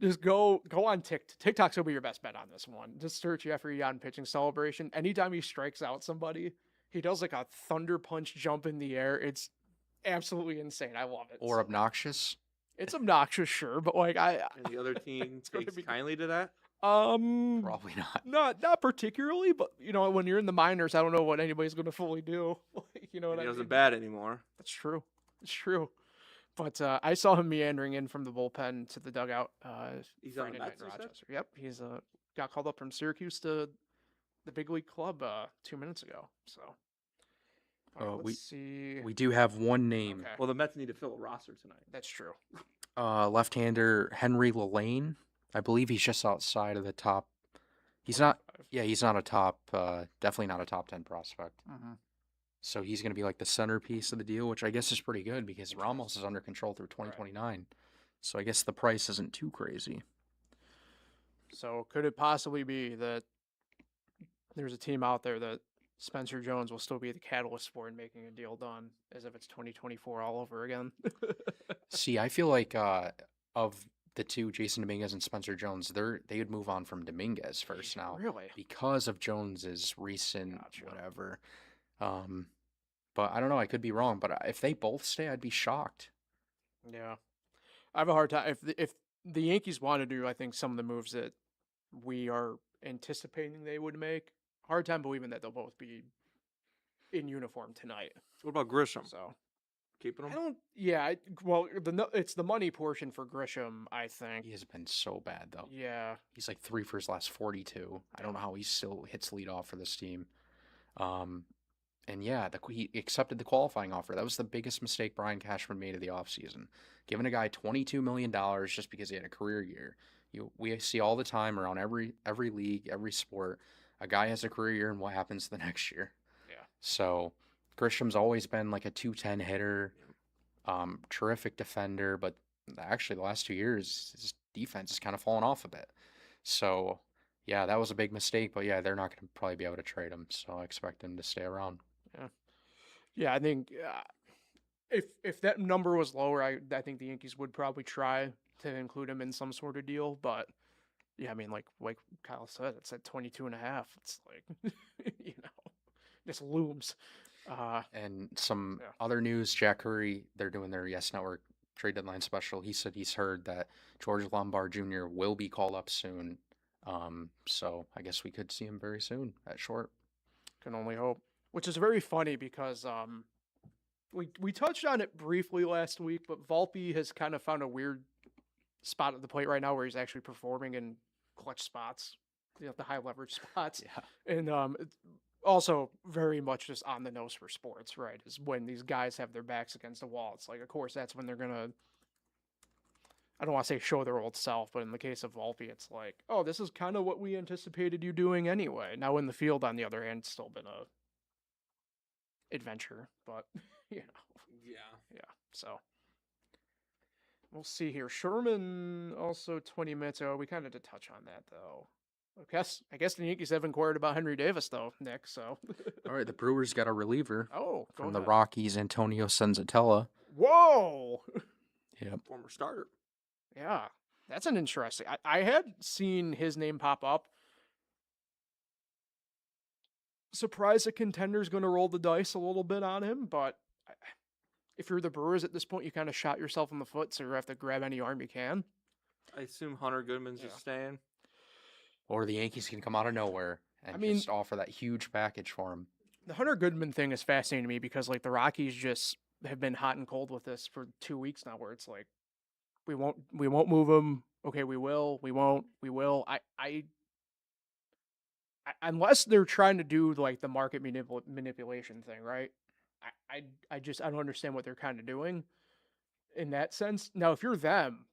Just go on TikTok. TikTok's gonna be your best bet on this one. Just search Jeffrey Yan pitching celebration. Anytime he strikes out somebody, he does like a thunder punch jump in the air. It's absolutely insane. I love it. or So, obnoxious. it's obnoxious, sure, but like And the other team It's gonna takes be- kindly to that. Probably not. not particularly, but you know, when you're in the minors, I don't know what anybody's gonna fully do. You know what And he I doesn't mean? bat anymore. That's true. It's true. But I saw him meandering in from the bullpen to the dugout. He's on Friday the night Mets, in you said? Rochester. Yep, he's got called up from Syracuse to the big league club 2 minutes ago. So all right, let's see. We do have one name. Okay. Well, the Mets need to fill a roster tonight. That's true. Left-hander Henry Lelane. I believe he's just outside of the top. He's not. 45. Yeah, he's not a top. Definitely not a top 10 prospect. Mhm. So he's going to be like the centerpiece of the deal, which I guess is pretty good because Ramos is under control through 2029. So I guess the price isn't too crazy. So could it possibly be that there's a team out there that Spencer Jones will still be the catalyst for in making a deal done, as if it's 2024 all over again? See, I feel like of the two, Jason Dominguez and Spencer Jones, they would move on from Dominguez first now Really? because of Jones's recent Gotcha. whatever. But I don't know. I could be wrong. But if they both stay, I'd be shocked. Yeah, I have a hard time if the Yankees want to do, I think, some of the moves that we are anticipating they would make. Hard time believing that they'll both be in uniform tonight. What about Grisham? So Keeping I him? don't. Yeah, well, it's the money portion for Grisham, I think. He has been so bad though. Yeah, He's like 3 for his last 42. I don't know how he still hits leadoff for this team. And yeah, he accepted the qualifying offer. That was the biggest mistake Brian Cashman made of the offseason. Giving a guy $22 million just because he had a career year. We see all the time around every league, every sport. A guy has a career year and what happens the next year. Yeah. So Grisham's always been like a 210 hitter, terrific defender, but actually the last 2 years his defense has kind of fallen off a bit. So Yeah, that was a big mistake, but yeah, they're not going to probably be able to trade him, so I expect him to stay around. Yeah, I think if that number was lower, I think the Yankees would probably try to include him in some sort of deal. But yeah, I mean, like Kyle said, it's at 22 and a half. It's like, just looms. And some Yeah. other news, Jack Curry, they're doing their Yes Network trade deadline special. He said he's heard that George Lombard Jr. will be called up soon. So I guess we could see him very soon at short. Can only hope. Which is very funny because we touched on it briefly last week, but Volpe has kind of found a weird spot at the plate right now where he's actually performing in clutch spots, the high leverage spots. Yeah. And it's also very much just on the nose for sports, right? Is when these guys have their backs against the wall. It's like, of course, that's when they're gonna. I don't want to say show their old self, but in the case of Volpe, it's like, oh, this is kind of what we anticipated you doing anyway. Now in the field, on the other hand, it's still been a adventure, but Yeah. yeah. So we'll see here. Sherman also 20 minutes ago. We kind of did touch on that though. I guess the Yankees have inquired about Henry Davis though, Nick. So All right, the Brewers got a reliever go from the ahead. Rockies, Antonio Senzatella. Whoa. Yep. Former starter. Yeah, that's an interesting. I had seen his name pop up. Surprised the contender's going to roll the dice a little bit on him, but if you're the Brewers at this point, you kind of shot yourself in the foot, so you have to grab any arm you can. I assume Hunter Goodman's just staying. Or the Yankees can come out of nowhere and just offer that huge package for him. The Hunter Goodman thing is fascinating to me because like the Rockies just have been hot and cold with this for 2 weeks now, where it's like we won't move him. Okay, we will. We won't. We will. I unless they're trying to do like the market manipulation thing, right? I don't understand what they're kind of doing in that sense. Now, if you're them,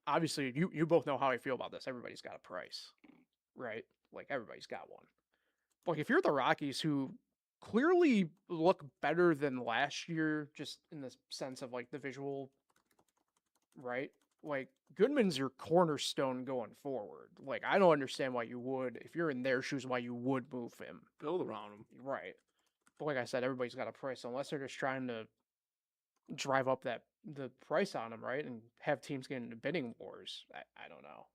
obviously you both know how I feel about this. Everybody's got a price, right? Like everybody's got one. Like if you're the Rockies, who clearly look better than last year, just in the sense of like the visual, right? Like Goodman's your cornerstone going forward. Like I don't understand why you would, if you're in their shoes, why you would move him. Build around him. Right. But like I said, everybody's got a price, unless they're just trying to drive up the price on him, right? And have teams get into bidding wars. I don't know.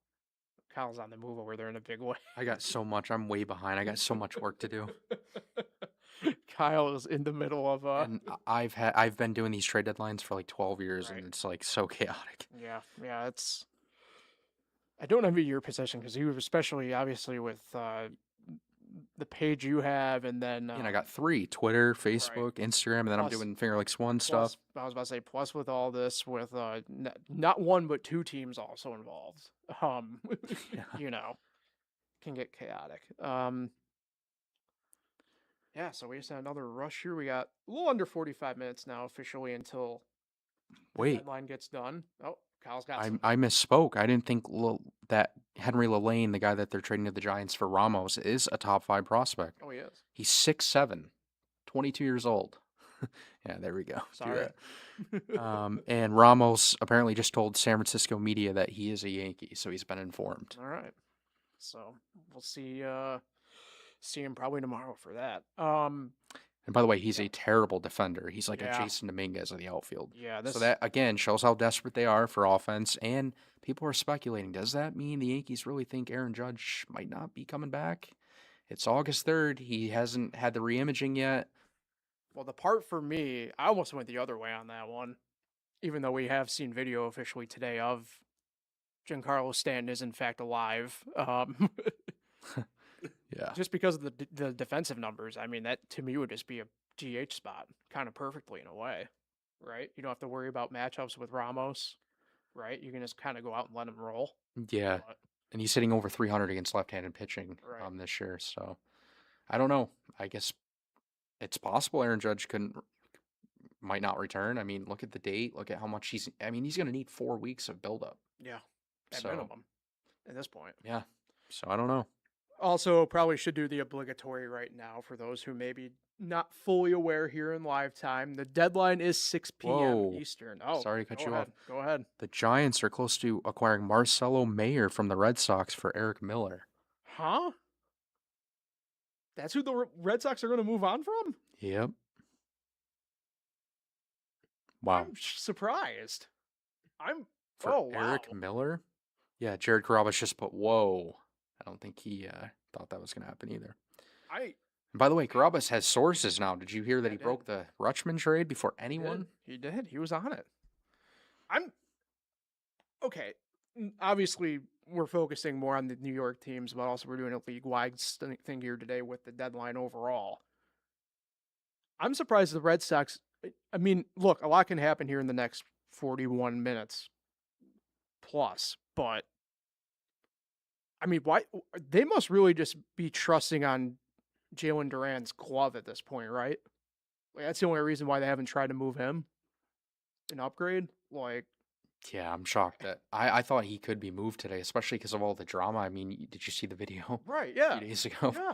Kyle's on the move over there in a big way. I got so much. I'm way behind. I got so much work to do. Kyle is in the middle of And I've been doing these trade deadlines for like 12 years, Right. and it's like so chaotic. Yeah. It's. I don't envy your position because you, especially obviously with the page you have, and then And I got 3: Twitter, Facebook, Instagram, and then I'm Plus- doing Finger Lakes One plus, stuff. I was about to say, plus with all this, with not one but 2 teams also involved. Yeah. Can get chaotic. Yeah, so we just had another rush here. We got a little under 45 minutes now officially until the Wait, deadline gets done. Oh, Kyle's got some. I misspoke. I didn't think that Henry Lelane, the guy that they're trading to the Giants for Ramos, is a top 5 prospect. Oh, he is. He's 6'7", 22 years old. Yeah, there we go. Do Sorry. that. And Ramos apparently just told San Francisco media that he is a Yankee, so he's been informed. All right. So we'll see him probably tomorrow for that. And by the way, he's a terrible defender. He's like Yeah. a Jason Dominguez of the outfield. Yeah, So that, again, shows how desperate they are for offense. And people are speculating, does that mean the Yankees really think Aaron Judge might not be coming back? It's August 3rd. He hasn't had the reimaging yet. Well, the part for me, I almost went the other way on that one, even though we have seen video officially today of Giancarlo Stanton is in fact alive. Yeah. Just because of the defensive numbers, I mean, that to me would just be a DH spot, kind of perfectly in a way, right? You don't have to worry about matchups with Ramos, right? You can just kind of go out and let him roll. Yeah. But, And he's hitting over 300 against left-handed pitching Right. this year. So I don't know. I guess it's possible Aaron Judge might not return. I mean, look at the date. Look at how much he's going to need 4 weeks of buildup. yeah, at So- minimum at this point. Yeah. So I don't know. Also, probably should do the obligatory right now for those who may be not fully aware here in live time. The deadline is 6 p.m. Whoa. Eastern. Oh, Sorry to cut go you ahead. off. Go ahead. The Giants are close to acquiring Marcelo Mayer from the Red Sox for Eric Miller. Huh? That's who the Red Sox are going to move on from? Yep. Wow. I'm surprised. For oh, wow. Eric Miller? Yeah, Jared Carrabis just put, whoa. I don't think he thought that was going to happen either. And by the way, Carrabis has sources now. Did you hear that he broke the Rutschman trade before anyone? He did. He was on it. Okay. Obviously, we're focusing more on the New York teams, but also we're doing a league-wide thing here today with the deadline overall. I'm surprised the Red Sox. I mean, look, a lot can happen here in the next 41 minutes plus, but I mean, why they must really just be trusting on Jalen Duran's glove at this point, right? Like, that's the only reason why they haven't tried to move him, an upgrade. Like, Yeah, I'm shocked that I thought he could be moved today, especially because of all the drama. I mean, did you see the video right? a Yeah, few days ago? yeah.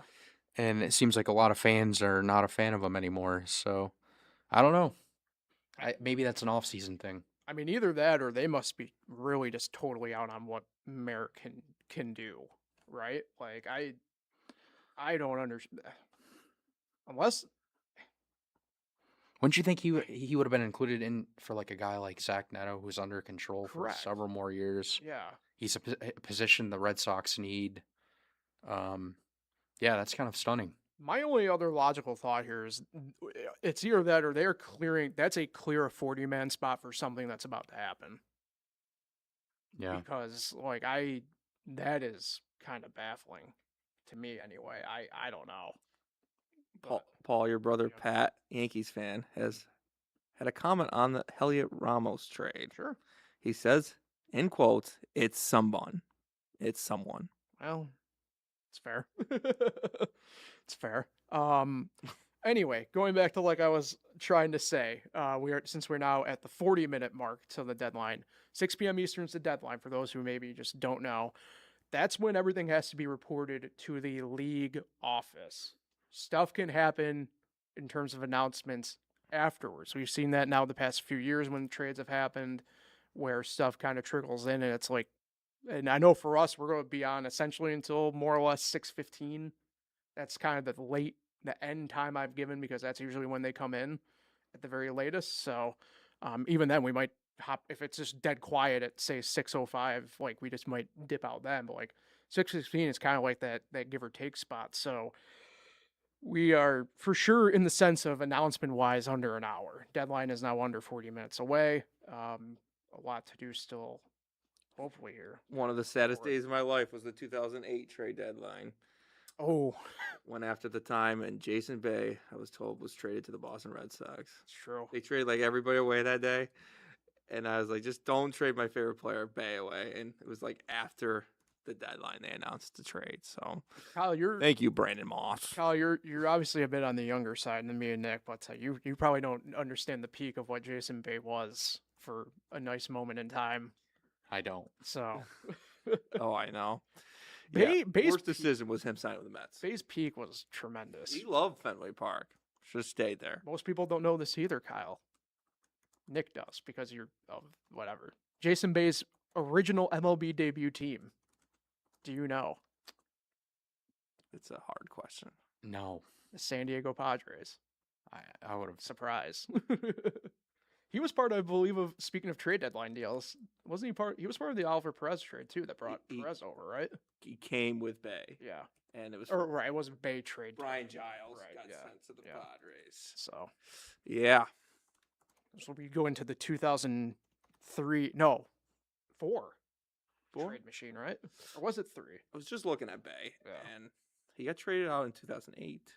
And it seems like a lot of fans are not a fan of him anymore. So I don't know. Maybe that's an off-season thing. I mean, either that or they must be really just totally out on what Merrick can do, right? Like, I don't understand. Unless Wouldn't you think he would have been included in for like a guy like Zach Neto, who's under control for Correct. several more years? Yeah. He's a position the Red Sox need. Yeah, that's kind of stunning. My only other logical thought here is it's either that or they're clearing. That's a clear 40-man spot for something that's about to happen. Yeah. Because like that is kind of baffling to me anyway. I don't know. Paul, your brother Pat, Yankees fan, has had a comment on the Heliot Ramos trade. Sure. He says, in quotes, "It's someone. It's someone." Well, it's fair. It's fair. Anyway, going back to like I was trying to say, since we're now at the 40-minute mark till the deadline, 6 p.m. Eastern is the deadline for those who maybe just don't know. That's when everything has to be reported to the league office. Stuff can happen in terms of announcements afterwards. We've seen that now the past few years when trades have happened, where stuff kind of trickles in, and it's like, and I know for us, we're going to be on essentially until more or less 6:15. That's kind of the end time I've given because that's usually when they come in at the very latest. So even then, we might hop if it's just dead quiet at say 6:05. Like we just might dip out then. But like 6:15 is kind of like that give or take spot. So we are for sure in the sense of announcement wise under an hour. Deadline is now under 40 minutes away. A lot to do still. Hopefully here. One of the saddest days of my life was the 2008 trade deadline. Oh, went after the time, and Jason Bay, I was told, was traded to the Boston Red Sox. it's true. They traded like everybody away that day, and I was like, just don't trade my favorite player, Bay, away. And it was like after the deadline they announced the trade. So, Kyle, thank you, Brandon Moss. Kyle, you're obviously a bit on the younger side than me and Nick, but you probably don't understand the peak of what Jason Bay was for a nice moment in time. I don't. So, Oh, I know. Bay's worst decision was him signing with the Mets. Bay's peak was tremendous. He loved Fenway Park. Should have stayed there. Most people don't know this either, Kyle. Nick does because you're whatever. Jason Bay's original MLB debut team. Do you know? It's a hard question. No. The San Diego Padres. I would have. Surprise. He was part, I believe, of speaking of trade deadline deals. Wasn't he part? He was part of the Oliver Perez trade too that brought Perez over, right? He came with Bay. Yeah. And it was right, it wasn't Bay trade. Brian Giles Right, got yeah, sent to the yeah. Padres. So, Yeah. so we go into the 4 trade machine, right? Or was it 3? I was just looking at Bay, Yeah. and he got traded out in 2008.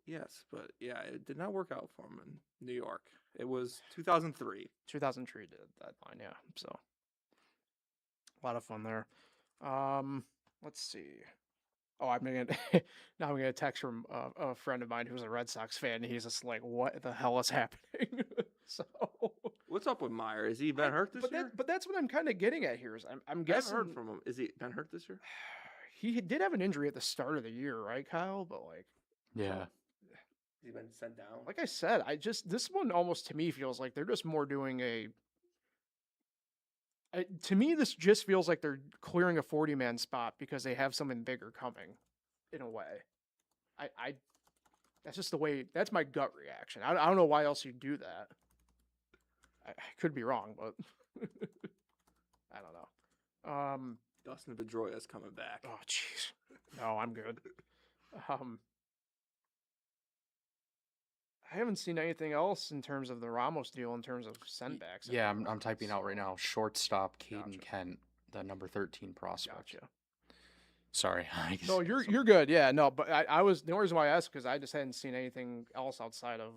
Yes, but yeah, it did not work out for him in New York. It was 2003. 2003 deadline, yeah. So, a lot of fun there. Let's see. Oh, I'm gonna now I'm gonna text from a friend of mine who's a Red Sox fan. And he's just like, "What the hell is happening?" So, What's up with Meyer? Has he been hurt this year? But that's what I'm kind of getting at here. Is I'm I haven't guessing heard from him. Is he been hurt this year? he did have an injury at the start of the year, right, Kyle? But like, Yeah. Has he been sent down? like I said, this one almost to me feels like they're just more doing To me, this just feels like they're clearing a 40-man spot because they have something bigger coming, in a way. I that's just the way. That's my gut reaction. I don't know why else you'd do that. I could be wrong, but I don't know. Dustin Pedroia's coming back. Oh, jeez. No, I'm good. I haven't seen anything else in terms of the Ramos deal in terms of sendbacks. Yeah, I'm typing out right now. Shortstop Caden Gotcha. Kent, the number 13 prospect. Gotcha. Sorry. No, you're good. Yeah, no, but I was the only reason why I asked because I just hadn't seen anything else outside of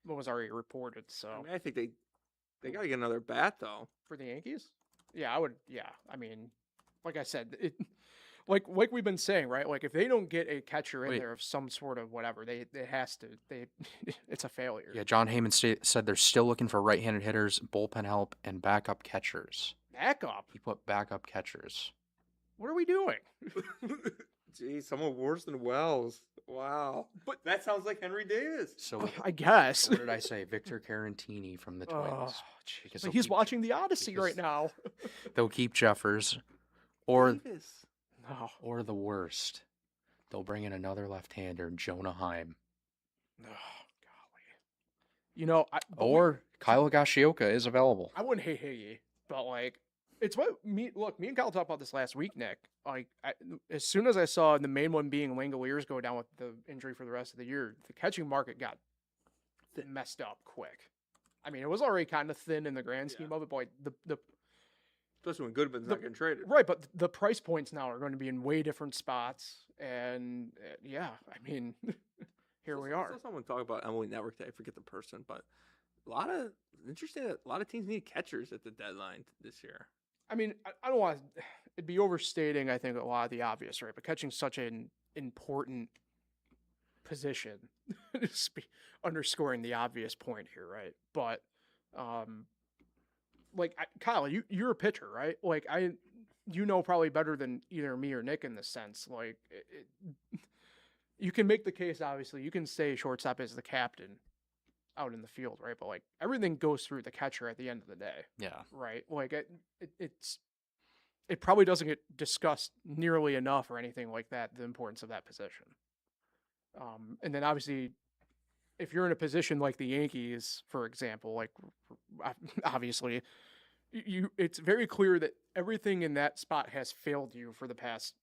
what was already reported. So I mean, I think they got to get another bat though. for the Yankees, yeah, I would. Yeah, I mean, like I said, like we've been saying, right? Like if they don't get a catcher in Wait. there of some sort of whatever, it has to. It's a failure. Yeah, John Heyman said they're still looking for right-handed hitters, bullpen help, and backup catchers. Backup. He put backup catchers. What are we doing? Gee, someone worse than Wells. Wow. But that sounds like Henry Davis. So I guess. what did I say? Victor Carantini from the Twins. Oh, Because so they'll he's keep- watching The Odyssey because- right now. They'll keep Jeffers, or Davis. No. the worst, they'll bring in another left-hander, Jonah Heim, Oh, golly. You know, or Kyle Higashioka is available. I wouldn't hate Higgy, but like, it's what me and Kyle talked about this last week, Nick. Like, as soon as I saw the main one being Langoliers go down with the injury for the rest of the year, the catching market got messed up quick. I mean, it was already kind of thin in the grand scheme of it, but like the Especially when Goodman's not getting traded. right, but the price points now are going to be in way different spots, and yeah, I mean, here we I are. saw someone talk about Emily Network Day. I forget the person, but a lot of teams need catchers at the deadline this year. I mean, I don't want to, it'd be overstating, I think, a lot of the obvious, right? But catching's such an important position, just underscoring the obvious point here, right? But, like, Kyle, you're a pitcher, right? Like, you know probably better than either me or Nick in this sense. Like, you can make the case, obviously. You can say shortstop is the captain out in the field, right? But, like, everything goes through the catcher at the end of the day. Yeah. Right? Like it probably doesn't get discussed nearly enough or anything like that, the importance of that position. And then obviously if you're in a position like the Yankees, for example, like obviously it's very clear that everything in that spot has failed you for the past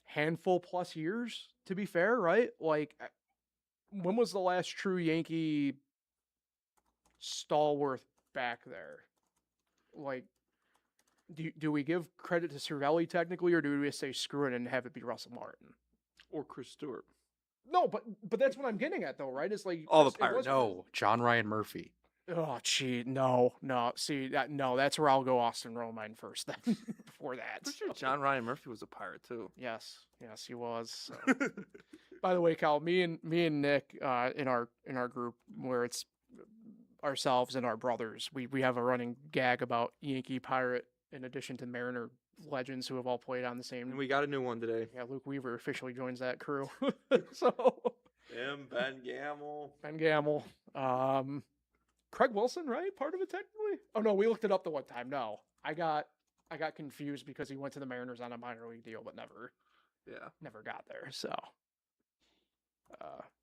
handful plus years, to be fair, right? Like, when was the last true Yankee stalwart back there? Like, do we give credit to Cervelli technically, or do we just say screw it and have it be Russell Martin? Or Chris Stewart. No, but that's what I'm getting at, though, right? It's like All the it Pirates. wasn't- No, John Ryan Murphy. Oh, gee, no. See that? No, that's where I'll go Austin Romine first. Then before that. Pretty sure John Ryan Murphy was a Pirate too. Yes, he was. So. By the way, Kyle, me and Nick in our group where it's ourselves and our brothers, we have a running gag about Yankee Pirate in addition to Mariner legends who have all played on the same. And we got a new one today. Yeah, Luke Weaver officially joins that crew. So Him, Ben Gamel. Ben Gamel, Craig Wilson, right? Part of it technically. Oh no, we looked it up the one time. No, I got confused because he went to the Mariners on a minor league deal, but never got there. So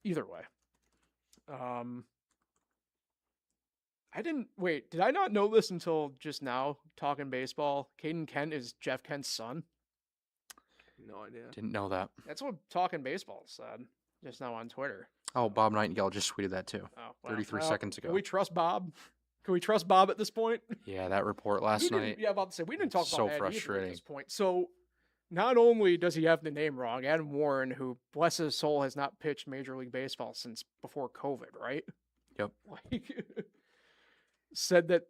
either way, I didn't wait. Did I not know this until just now? Talking baseball, Caden Kent is Jeff Kent's son. No idea. Didn't know that. That's what Talking Baseball said just now on Twitter. Oh, Bob Nightingale just tweeted that too. Oh, 33 seconds ago. Can we trust Bob? Can we trust Bob at this point? Yeah, that report We last didn't- night. Yeah, about to say we didn't talk So about Ed either frustrating. at this point. So not only does he have the name wrong, Adam Warren, who bless his soul has not pitched Major League Baseball since before COVID, right? Yep. Like said that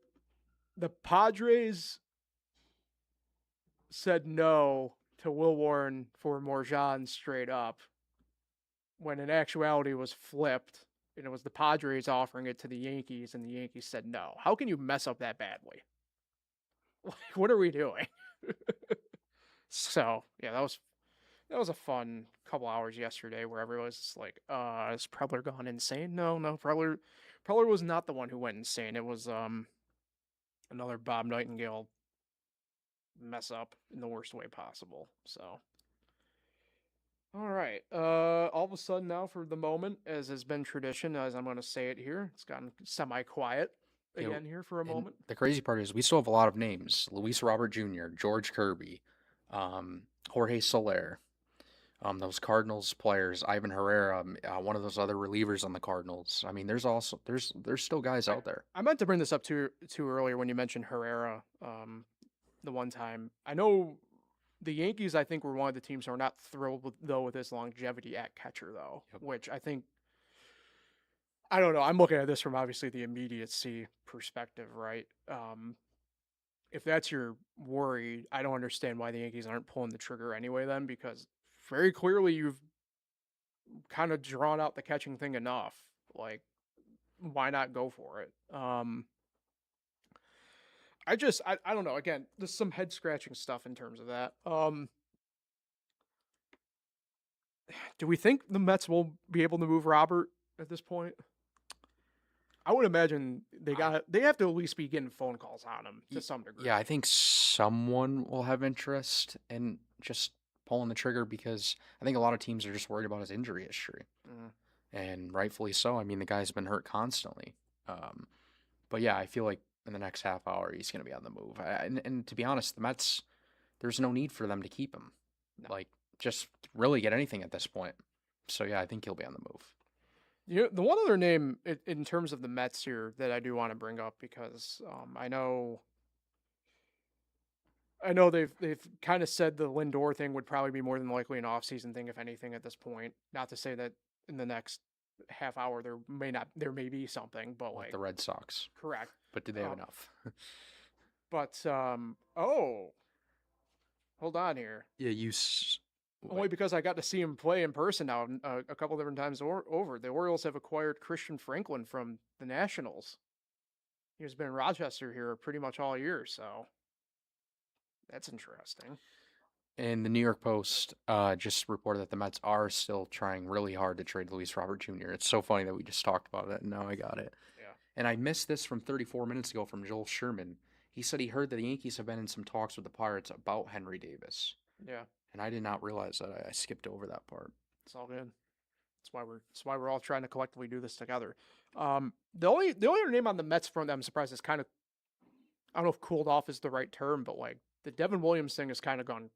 the Padres said no to Will Warren for Morjan straight up, when in actuality it was flipped, and it was the Padres offering it to the Yankees, and the Yankees said no. How can you mess up that badly? Like, what are we doing? So yeah, that was a fun couple hours yesterday where everyone was just like, has Preller gone insane? No, Preller was not the one who went insane. It was another Bob Nightingale mess up in the worst way possible. So, all right. All of a sudden now, for the moment, as has been tradition, as I'm going to say it here, it's gotten semi-quiet Yeah, again here for a And moment. the crazy part is we still have a lot of names: Luis Robert Jr., George Kirby, Jorge Soler. Those Cardinals players, Ivan Herrera, one of those other relievers on the Cardinals. I mean, there's still guys out there. I meant to bring this up too earlier when you mentioned Herrera. The one time I know the Yankees, I think, were one of the teams who are not thrilled with his longevity at catcher though, Yep. which I think. I don't know. I'm looking at this from obviously the immediacy perspective, right? If that's your worry, I don't understand why the Yankees aren't pulling the trigger anyway then, because very clearly you've kind of drawn out the catching thing enough. Like, why not go for it? I don't know. Again, there's some head scratching stuff in terms of that. Do we think the Mets will be able to move Robert at this point? I would imagine they have to at least be getting phone calls on him to some degree. Yeah, I think someone will have interest in just pulling the trigger because I think a lot of teams are just worried about his injury history, and rightfully so. I mean, the guy's been hurt constantly. But yeah, I feel like in the next half hour he's going to be on the move. And to be honest, the Mets, there's no need for them to keep him. No. Like, just really get anything at this point. So yeah, I think he'll be on the move. You know, the one other name in terms of the Mets here that I do want to bring up because I know they've kind of said the Lindor thing would probably be more than likely an offseason thing, if anything, at this point. Not to say that in the next half hour there may be something, but like the Red Sox. Correct. But do they have enough? But hold on here. Yeah, Only because I got to see him play in person now a couple different times over. The Orioles have acquired Christian Franklin from the Nationals. He's been in Rochester here pretty much all year, so that's interesting. And the New York Post just reported that the Mets are still trying really hard to trade Luis Robert Jr. It's so funny that we just talked about it, and now I got it. Yeah. And I missed this from 34 minutes ago from Joel Sherman. He said he heard that the Yankees have been in some talks with the Pirates about Henry Davis. Yeah. And I did not realize that. I skipped over that part. It's all good. That's why we're all trying to collectively do this together. The only other name on the Mets front that I'm surprised is kind of, I don't know if cooled off is the right term, but like the Devin Williams thing has kind of gone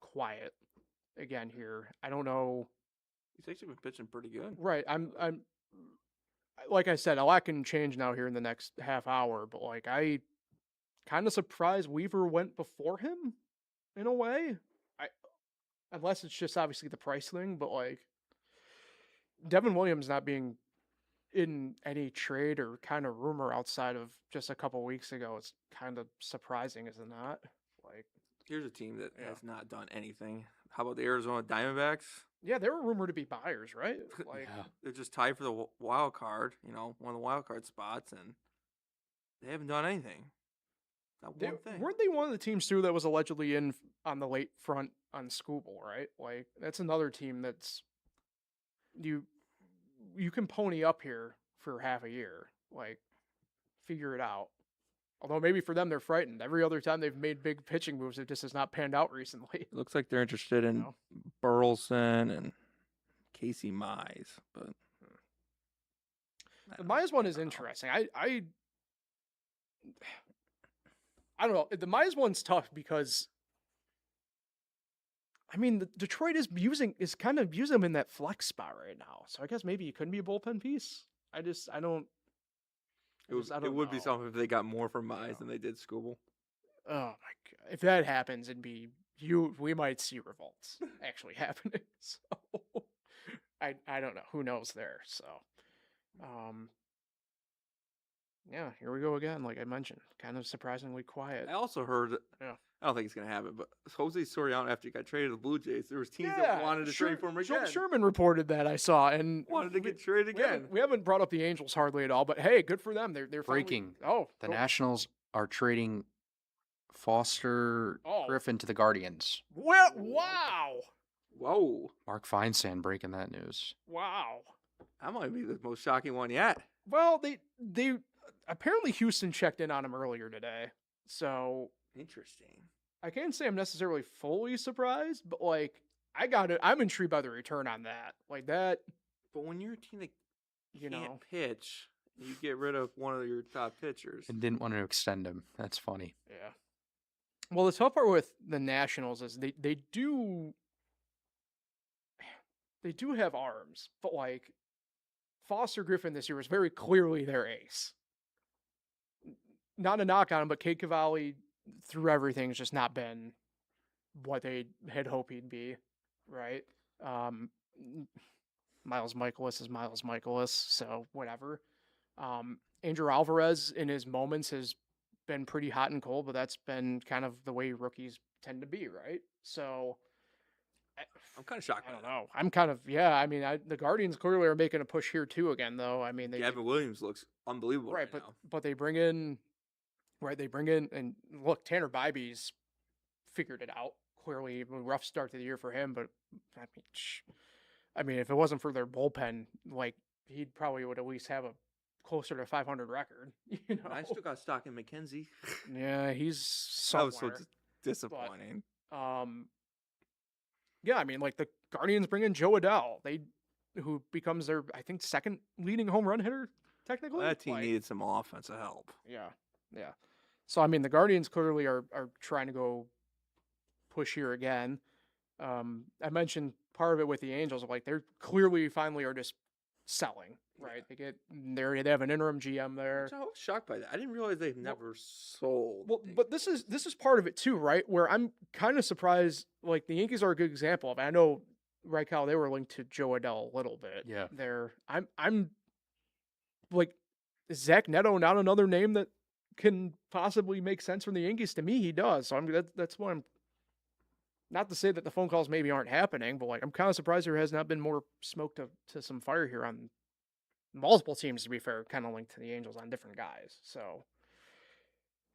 quiet again here. I don't know. He's actually been pitching pretty good. Right. I'm like I said, a lot can change now here in the next half hour, but like I kind of surprised Weaver went before him in a way. Unless it's just obviously the price thing, but like Devin Williams not being in any trade or kind of rumor outside of just a couple weeks ago, it's kind of surprising, is it not? Like, here's a team that has not done anything. How about the Arizona Diamondbacks? Yeah, they were rumored to be buyers, right? Like, they're just tied for the wild card, one of the wild card spots, and they haven't done anything. Not one thing. Weren't they one of the teams too that was allegedly in on the late front on Skubal, right? Like, that's another team that's you can pony up here for half a year, like figure it out. Although maybe for them they're frightened. Every other time they've made big pitching moves, it just has not panned out recently. It looks like they're interested in Burleson and Casey Mize, but the Mize one is interesting. I don't know. The Mize one's tough because I mean the Detroit is kind of using him in that flex spot right now. So I guess maybe he couldn't be a bullpen piece. It would be something if they got more from Mize than they did Skubal. Oh my god! If that happens, it'd be we might see revolts actually happening. So I don't know. Who knows there? So, yeah, here we go again. Like I mentioned, kind of surprisingly quiet. I also heard. Yeah. I don't think it's gonna happen, but Jose Soriano, after he got traded to the Blue Jays, there was teams that wanted to trade for him again. Sherman reported that I saw and wanted to get traded again. We haven't brought up the Angels hardly at all, but hey, good for them. They're breaking. Finally, the Nationals are trading Foster Griffin to the Guardians. Well, wow. Whoa. Mark Feinsand breaking that news. Wow. That might be the most shocking one yet. Well, apparently Houston checked in on him earlier today. So Interesting. I can't say I'm necessarily fully surprised, but like I'm intrigued by the return on that. Like that, But when you're a team that you can't know, pitch, you get rid of one of your top pitchers. And didn't want to extend him. That's funny. yeah. Well, the tough part with the Nationals is they do have arms, but like Foster Griffin this year was very clearly their ace. Not a knock on him, but Cade Cavalli through everything has just not been what they had hoped he'd be, right? Miles Michaelis is Miles Michaelis, so whatever. Andrew Alvarez in his moments has been pretty hot and cold, but that's been kind of the way rookies tend to be, right? So I'm kind of shocked. I don't know. I'm kind of I mean, the Guardians clearly are making a push here too again, though. I mean, Gavin Williams looks unbelievable right now. But they bring in and look, Tanner Bybee's figured it out. Clearly, a rough start to the year for him, but I mean, if it wasn't for their bullpen, like he'd probably would at least have a closer to 500 record. You know, I still got stock in McKenzie. Yeah, he's somewhere. That was so disappointing. But, yeah, I mean, like the Guardians bring in Joe Adell, who becomes their, I think, second leading home run hitter technically. Well, that team needed some offensive help. Yeah. So I mean, the Guardians clearly are trying to go push here again. I mentioned part of it with the Angels, like they're clearly finally are just selling, right? Yeah. They have an interim GM there. I was shocked by that. I didn't realize they've never sold. Well, but this is part of it too, right? Where I'm kind of surprised. Like the Yankees are a good example of it. I know, right, Kyle, they were linked to Joe Adell a little bit. Yeah. I'm like, is Zach Neto not another name that can possibly make sense from the Yankees? To me, he does. So that's why I'm. Not to say that the phone calls maybe aren't happening, but like I'm kind of surprised there has not been more smoke to some fire here on multiple teams, to be fair, kind of linked to the Angels on different guys. So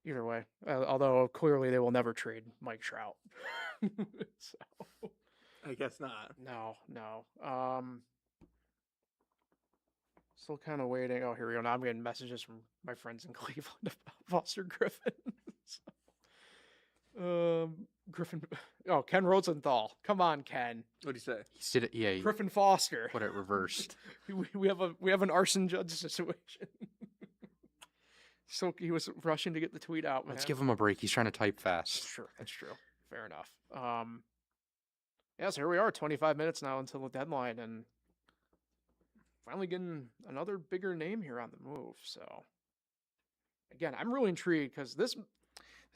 either way, although clearly they will never trade Mike Trout. So I guess not. No. Still kind of waiting. Oh, here we go. Now I'm getting messages from my friends in Cleveland about Foster Griffin. Griffin. Oh, Ken Rosenthal. Come on, Ken. What do you say? He did it. Yeah. He Griffin Foster. put it reversed. We have an arson judge situation. So he was rushing to get the tweet out. Let's give him a break. He's trying to type fast. Sure, that's true. Fair enough. Yeah, so here we are, 25 minutes now until the deadline, and finally getting another bigger name here on the move. So again, I'm really intrigued because the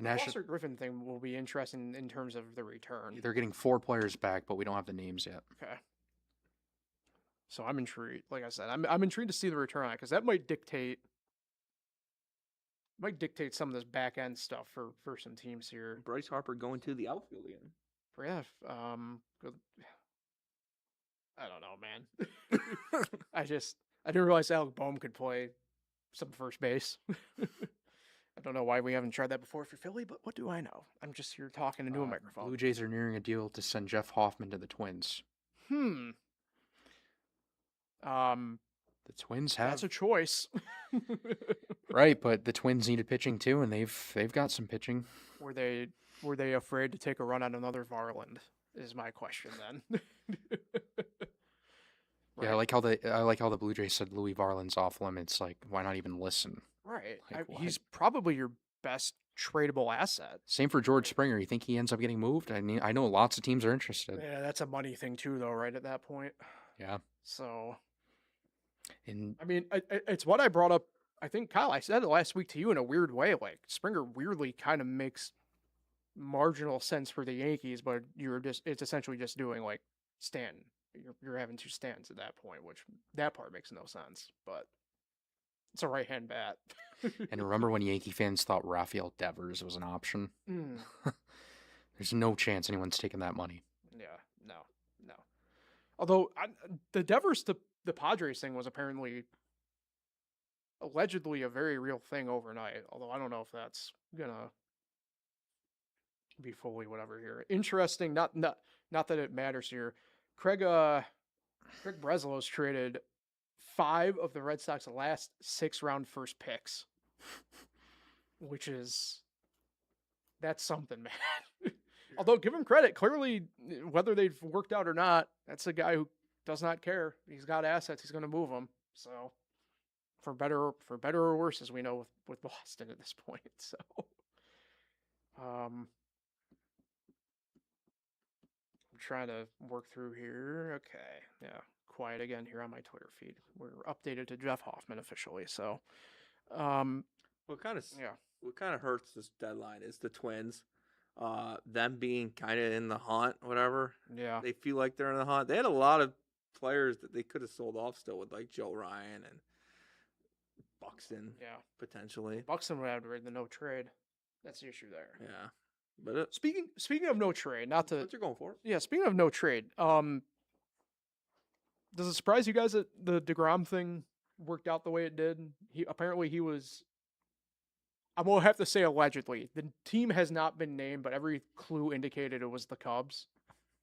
Foster Griffin thing will be interesting in terms of the return. They're getting 4 players back, but we don't have the names yet. Okay. So I'm intrigued. Like I said, I'm intrigued to see the return on it because that might dictate some of this back end stuff for some teams here. Bryce Harper going to the outfield again. Yeah. I don't know, man. I didn't realize Alec Boehm could play some first base. I don't know why we haven't tried that before for Philly, but what do I know? I'm just here talking into a microphone. Blue Jays are nearing a deal to send Jeff Hoffman to the Twins. The Twins have... That's a choice. Right, but the Twins needed pitching too, and they've got some pitching. Were they afraid to take a run on another Varland? Is my question then. Right. Yeah, I like how the Blue Jays said Louis Varland's off limits. Like, why not even listen? Right. Like, he's probably your best tradable asset. Same for George Springer. You think he ends up getting moved? I mean, I know lots of teams are interested. Yeah, that's a money thing too, though, right at that point. Yeah. So, and I mean, it's what I brought up. I think, Kyle, I said it last week to you in a weird way. Like, Springer weirdly kind of makes marginal sense for the Yankees, but it's essentially just doing like Stanton. You're having 2 stands at that point, which that part makes no sense, but it's a right-hand bat. And remember when Yankee fans thought Rafael Devers was an option? There's no chance anyone's taking that money. Yeah, no. Although the Devers to the Padres thing was allegedly a very real thing overnight, although I don't know if that's gonna be fully whatever here. Interesting, not that it matters here. Craig Breslow's traded 5 of the Red Sox last 6 round first picks That's something, man. Although, give him credit. Clearly, whether they've worked out or not, that's a guy who does not care. He's got assets. He's going to move them. So, for better or worse, as we know with Boston at this point. So, I'm trying to work through here. Okay, yeah, quiet again here on my Twitter feed. We're updated to Jeff Hoffman officially. So, What kind of yeah, what kind of hurts this deadline is the Twins, them being kind of in the hunt, whatever. yeah. They feel like they're in the hunt. They had a lot of players that they could have sold off still with, like Joe Ryan and Buxton, Yeah. potentially. Buxton would have to read the no trade. That's the issue there. Yeah, but Speaking of no trade, not to what you're going for? yeah. Speaking of no trade, does it surprise you guys that the DeGrom thing worked out the way it did? He was. I'm gonna have to say allegedly. The team has not been named, but every clue indicated it was the Cubs.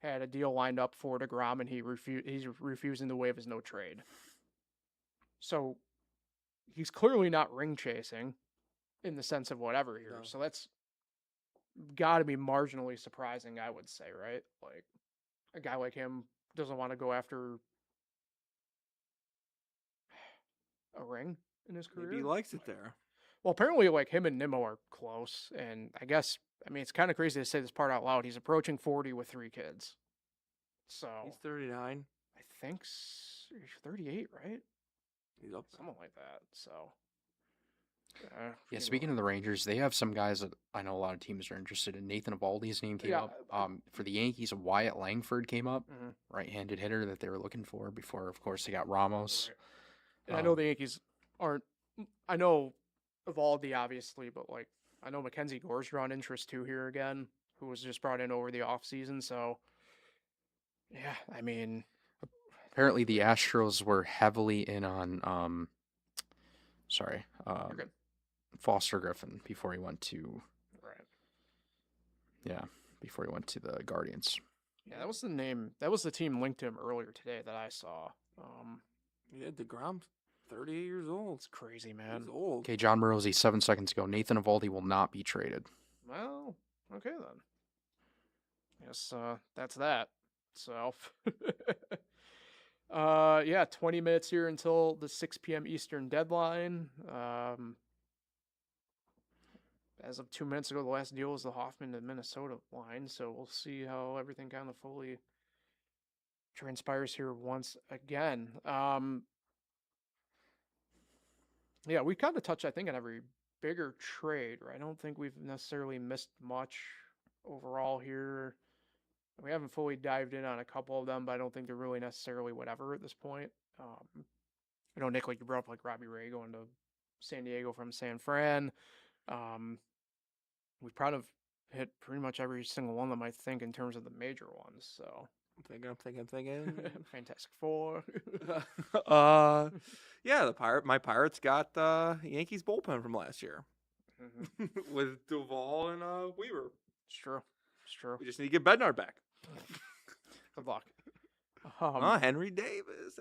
Had a deal lined up for DeGrom, and he's refusing to waive his no trade. So he's clearly not ring chasing in the sense of whatever here. No. So that's got to be marginally surprising, I would say, right? Like a guy like him doesn't want to go after a ring in his career. Maybe he likes it there. Well, apparently, like him and Nimmo are close, and I mean, it's kind of crazy to say this part out loud. He's approaching 40 with 3 kids. So He's 39. I think he's 38, right? He's up. Something like that. So Yeah, speaking of the Rangers, they have some guys that I know a lot of teams are interested in. Nathan Eovaldi's name came Yeah, up. For the Yankees, Wyatt Langford came up, Mhm. right-handed hitter that they were looking for before, of course, they got Ramos. Right. And I know the Yankees aren't. I know Eovaldi, obviously, but like I know Mackenzie Gore's drawn interest too here again, who was just brought in over the offseason. So yeah, I mean, Apparently, the Astros were heavily in on, you're good. Foster Griffin before he went to, Right. before he went to the Guardians. Yeah, that was the name. That was the team linked to him earlier today that I saw. Yeah, DeGrom's 38 years old. It's crazy, man. He's old. Okay, John Morosi, 7 seconds ago. Nathan Eovaldi will not be traded. Well, okay then. Yes, that's that. So, yeah, 20 minutes here until the 6 p.m. Eastern deadline. As of 2 minutes ago, the last deal was the Hoffman to Minnesota line, so we'll see how everything kind of fully transpires here once again. Yeah, we kind of touched, I think, on every bigger trade, right? I don't think we've necessarily missed much overall here. We haven't fully dived in on a couple of them, but I don't think they're really necessarily whatever at this point. I know, Nick, like you brought up, like Robbie Ray going to San Diego from San Fran. We've kind of hit pretty much every single one of them, I think, in terms of the major ones. So I'm thinking. Fantastic Four. Yeah, my Pirates got Yankees bullpen from last year with Duvall and Weaver. It's true. It's true. We just need to get Bednar back. Good luck. Henry Davis.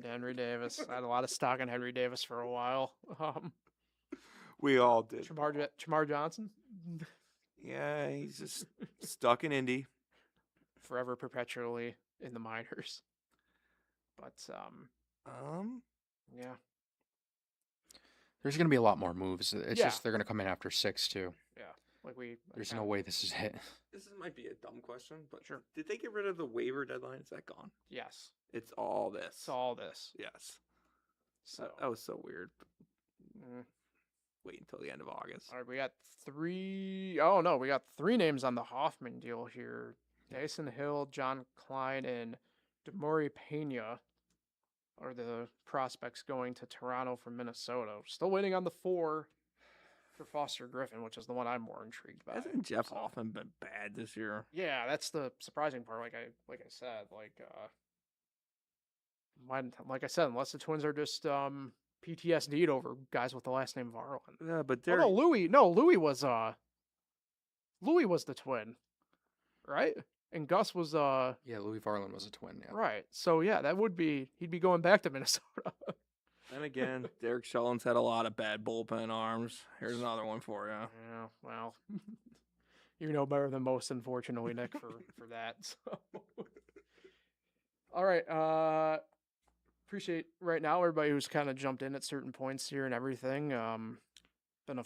Henry Davis. I had a lot of stock in Henry Davis for a while. We all did. Chamar Johnson. Yeah, he's just stuck in Indy. Forever, perpetually in the minors. But yeah. There's going to be a lot more moves. It's Yeah. just they're going to come in after 6 too. Yeah. Like There's no way this is it. This might be a dumb question, but Sure. Did they get rid of the waiver deadline? Is that gone? Yes. It's all this. It's all this. Yes. So That was so weird. mm. Wait until the end of August. All right, we got 3. Oh no, we got 3 names on the Hoffman deal here. Dyson Hill, John Klein, and Demori Pena are the prospects going to Toronto from Minnesota. Still waiting on the 4 for Foster Griffin, which is the one I'm more intrigued by. Hasn't Jeff Hoffman been bad this year? Yeah, that's the surprising part. Like I said, like I said, unless the Twins are just PTSD'd over guys with the last name Varland. Yeah, but Oh, no, Louis was the twin, right? And Gus was Yeah, Louis Varland was a twin. Yeah. right. So yeah, he'd be going back to Minnesota. And again, Derek Shelton's had a lot of bad bullpen arms. Here's another one for you. Yeah, well, you know better than most, unfortunately, Nick, for that. So. All right. Appreciate right now everybody who's kind of jumped in at certain points here and everything. Been a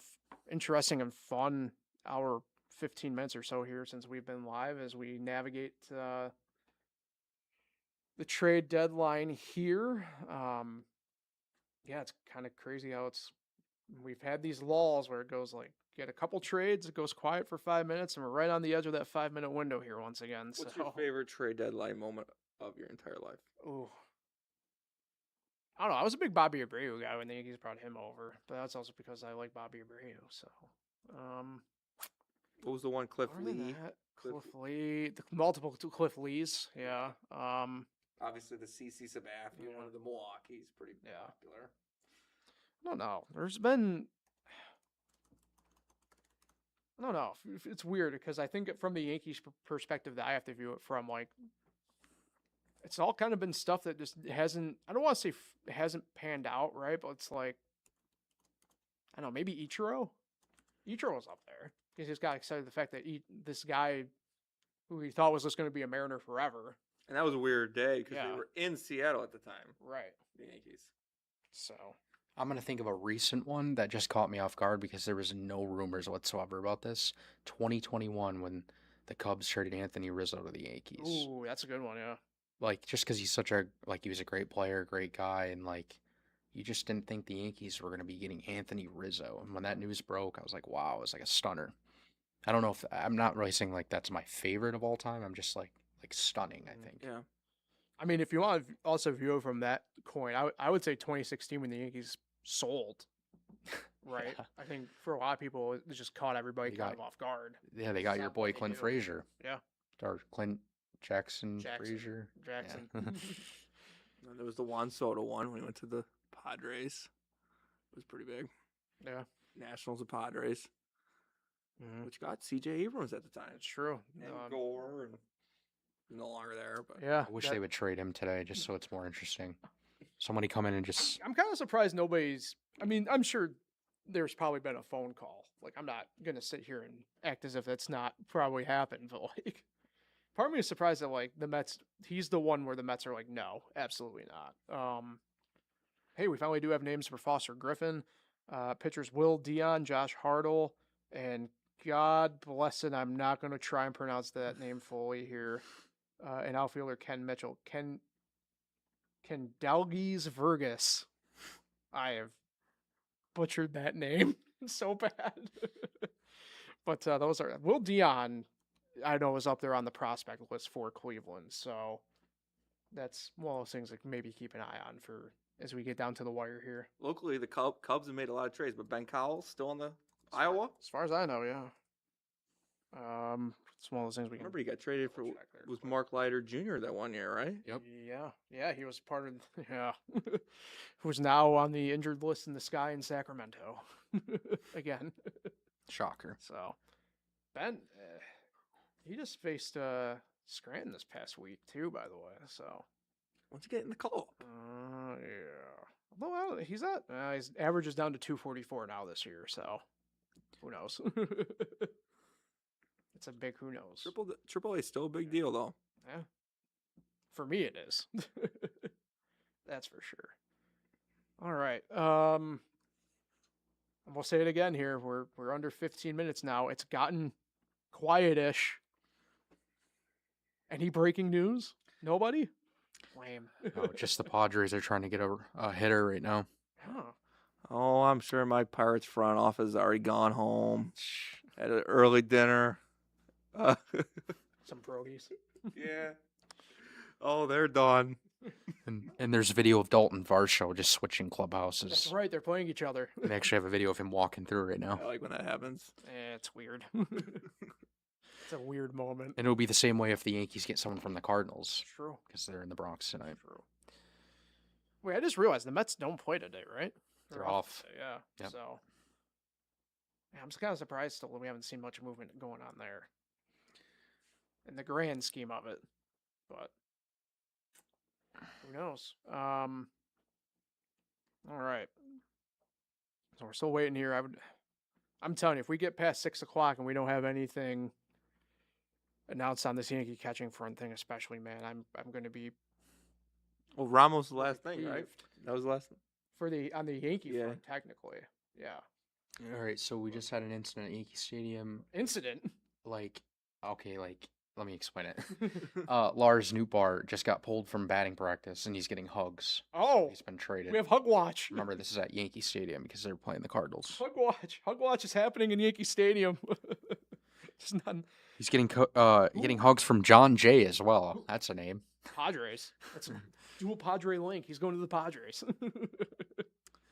interesting and fun hour, 15 minutes or so here since we've been live as we navigate the trade deadline here. Yeah, it's kind of crazy how we've had these lulls where it goes like get a couple trades, it goes quiet for 5 minutes, and we're right on the edge of that 5 minute window here once again. What's your favorite trade deadline moment of your entire life? Ooh. I don't know. I was a big Bobby Abreu guy when the Yankees brought him over, but that's also because I like Bobby Abreu. So, What was the one Cliff other than Lee? that, Cliff Lee, the multiple Cliff Lees, yeah. Obviously, the CC Sabathia, one of the Milwaukee's pretty popular. I don't know. There's been, I don't know. It's weird because I think from the Yankees perspective that I have to view it from, like, it's all kind of been stuff that just hasn't, I don't want to say hasn't panned out, right? But it's like, I don't know, maybe Ichiro? Ichiro's up there. Because he's got excited the fact that this guy who he thought was just going to be a Mariner forever. And that was a weird day because they were in Seattle at the time. Right. The Yankees. So. I'm going to think of a recent one that just caught me off guard because there was no rumors whatsoever about this. 2021 when the Cubs traded Anthony Rizzo to the Yankees. Ooh, that's a good one, yeah. Like, just because he's he was a great player, great guy, and, like, you just didn't think the Yankees were going to be getting Anthony Rizzo. And when that news broke, I was like, wow, it was like a stunner. I don't know if, I'm not really saying, like, that's my favorite of all time. I'm just, like stunning, I think. Yeah. I mean, if you want to also view it from that coin, I would say 2016 when the Yankees sold, right? Yeah. I think for a lot of people, it just caught everybody kind of off guard. Yeah, they got your boy Clint Frazier. Yeah. Or Clint Jackson. Frazier. Jackson. Yeah. And there was the Juan Soto one when he went to the Padres. It was pretty big. Yeah. Nationals and Padres. Mm-hmm. Which got C.J. Abrams at the time. It's true. And Gore and no longer there. But yeah, I wish they would trade him today just so it's more interesting. Somebody come in and just... I'm kind of surprised nobody's... I mean, I'm sure there's probably been a phone call. Like, I'm not going to sit here and act as if that's not probably happened, but, like, part of me is surprised that, like, the Mets... He's the one where the Mets are like, no, absolutely not. Hey, we finally do have names for Foster Griffin. Pitchers Will Dion, Josh Hartle, and God bless it, I'm not going to try and pronounce that name fully here. And outfielder Ken Mitchell. Ken Dalgis Vergas. I have butchered that name so bad. But those are... Will Dion, I know, is up there on the prospect list for Cleveland. So that's one of those things that maybe keep an eye on for as we get down to the wire here. Locally, the Cubs have made a lot of trades, but Ben Cowell's still on the Iowa? As far as I know, yeah. It's one of those things we can... Remember he got traded for... was Mark Leiter Jr. that one year, right? Yep. Yeah, he was part of... Yeah. Who's now on the injured list in the sky in Sacramento. Again. Shocker. So, Ben, he just faced Scranton this past week, too, by the way, so... Once you get in the call-up. Yeah. Although, he's not... his average is down to 244 now this year, so... Who knows? It's a big who knows. Triple A is still a big deal, though. Yeah. For me, it is. That's for sure. All right. And we'll say it again here. We're under 15 minutes now. It's gotten quietish. Any breaking news? Nobody? Lame. Oh, just the Padres are trying to get a hitter right now. Huh. Oh, I'm sure my Pirates front office has already gone home. Had an early dinner. Some pierogies. Yeah. Oh, they're done. And there's a video of Dalton Varsho just switching clubhouses. That's right. They're playing each other. They actually have a video of him walking through right now. I like when that happens. It's weird. It's a weird moment. And it'll be the same way if the Yankees get someone from the Cardinals. True. Because they're in the Bronx tonight. True. Wait, I just realized the Mets don't play today, right? They're off. Today, yeah. Yep. So, yeah, I'm just kind of surprised still we haven't seen much movement going on there. In the grand scheme of it. But who knows? All right. So we're still waiting here. I'm telling you, if we get past 6 o'clock and we don't have anything announced on this Yankee catching front thing, especially, man, I'm going to be Well, Ramos was the last thing, right? peeved. That was the last thing. On the Yankee Yeah. front, technically. Yeah. All right, so we just had an incident at Yankee Stadium. Incident. Like, okay, like, let me explain it. Lars Nootbaar just got pulled from batting practice, and he's getting hugs. Oh, He's been traded. we have Hug Watch. Remember, this is at Yankee Stadium because they're playing the Cardinals. Hug Watch. Hug Watch is happening in Yankee Stadium. Just not He's getting getting hugs from John Jay as well. That's a name. Padres. That's a dual Padre link. He's going to the Padres.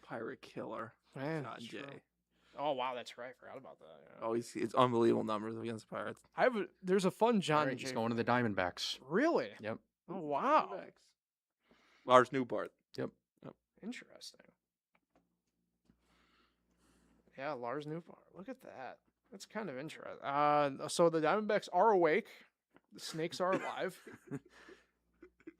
Pirate killer. Man, John that's Jay. true. Oh wow, that's right. I forgot about that. Yeah. Oh, it's unbelievable numbers against the Pirates. There's a fun All John right, Jay. he's going to the Diamondbacks. Really? Yep. Oh wow. Lars Nootbaar. Yep. Interesting. Yeah, Lars Nootbaar. Look at that. That's kind of interesting. So the Diamondbacks are awake. The Snakes are alive.